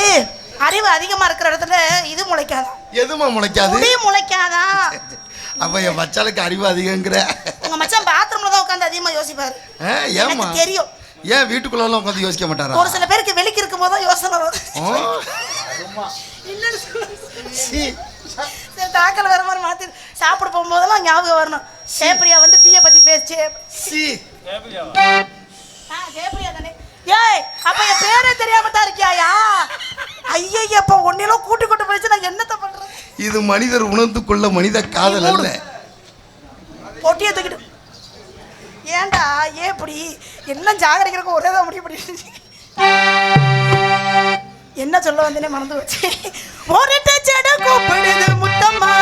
அறிவு அதிகமா இருக்கிற இடத்துல இது முளைக்காதான். எதுமா முளைக்காது? முடி முளைக்காதான். அப்ப என் மச்சானுக்கு அறிவு அதிகங்கிற. உங்க மச்சான் பாத்ரூம்ல தான் உட்காந்து அதிகமா யோசிப்பாரு. ஏமா எனக்கு தெரியும். ஏன் வீட்டுக்குள்ள உட்காந்து யோசிக்க மாட்டாரா? ஒரு சில பேருக்கு வெளிக்கு இருக்கும் போது தான் யோசனை வரும். இல்லன்னு சீ. சரி தாக்கல் வர மாதிரி மாத்தி சாப்பிட போகும்போதெல்லாம் ஞாபகம் வரணும். ஜெயப்பிரியா வந்து பிய பத்தி பேச்சு. சீ. ஜெயப்பிரியா தானே? ஏய் அப்ப என் பேரே தெரியாம தான் இருக்கியாயா? ஐயய்ய அப்ப ஒன்னிலும் கூட்டி கொண்டு போயிடுச்சு, நான் என்னத்த பண்றது? இது மனிதர் உணர்ந்து கொள்ள மனித காதல் அல்ல. பொட்டியை தூக்கிட்டு ஏன்டா ஏன் இப்படி எல்லாம் ஜாகரிக்கிறதுக்கு ஒரே தான் முடிவு. என்ன சொல்ல வந்தேனே மறந்து வச்சு. ஒரு டச்சட கூப்பிடுது முத்தம்மா.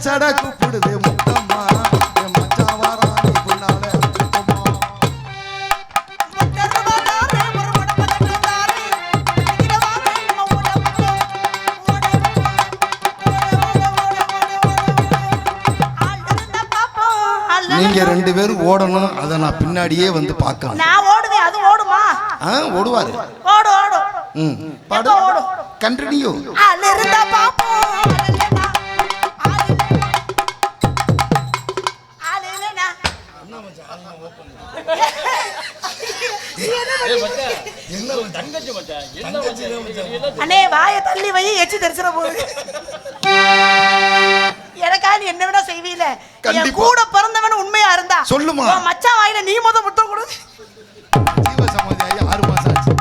சட கூப்பிடுது முத்தம்மா. என் மச்சான் வாரானே பின்னால முத்தம்மா. நீங்க ரெண்டு பேரும் ஓடணும், அதை நான் பின்னாடியே வந்து பார்க்கணும். நான் ஓடுவேன், அது ஓடுமா? ஓடுவாரு. ஓடு ஓடு. பாடு ஓடு. கண்டினியூ. அலிருந்தா பாப்போம். அண்ணே வாயை தள்ளி வை, எச்சி தெரிச்சிட போகுது. எனக்கா நீ என்ன விட செய்வீல? என் கூட பிறந்தவன் உண்மையா இருந்தா சொல்லுமா. மச்சான் வாயில நீ முத்தம் கொடு. ஜீவ சமாதி ஆகி 6 மாசம் ஆச்சு.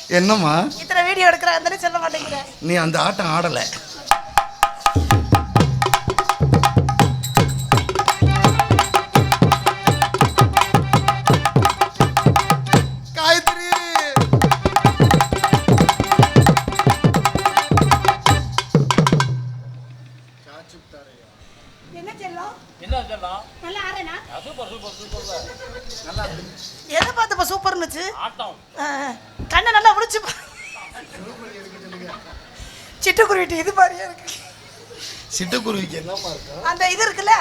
என்னம்மா இத்தனை வீடியோ எடுக்கிறேன் சொல்ல மாட்டேங்கிற. நீ அந்த ஆட்டம் ஆடல. காயத்ரி என்ன செல்லம்? நல்லா ஆடுறேனா? எதை பார்த்து இப்ப சூப்பர்னுச்சு? கண்ணை நல்லா விழிச்சு சிட்டுக்குருவிட்டு இது பாரு இருக்கு. சிட்டுக்குருவிக்கு என்னமா இருக்கு? அந்த இது இருக்குல்ல,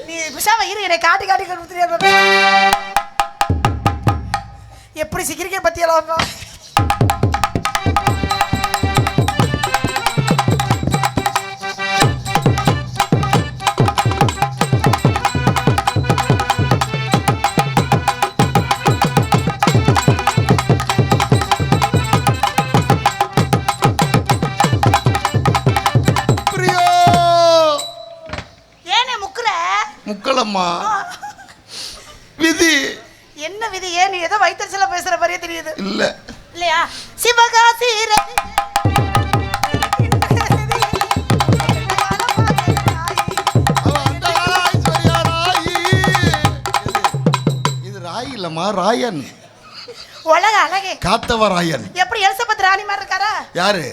நீ விஷாம இரு, என்னை காட்டி காட்டி கொடுத்துறியா? எப்படி சிக்கிரிக்கை பத்தியெல்லாம் முக்களம்மா விதி. என்ன விதி? ஏன் நீ ஏதோ வயிற்றுல பேசுற மாதிரியே தெரியுது. இல்ல இல்லையா? சிவகாசி இது ராய் இல்லம்மா, ராயன். உலக அழகே காத்தவ ராயன். எப்படி எலிசபெத் ராணி மாதிரி இருக்காரா? யாரு?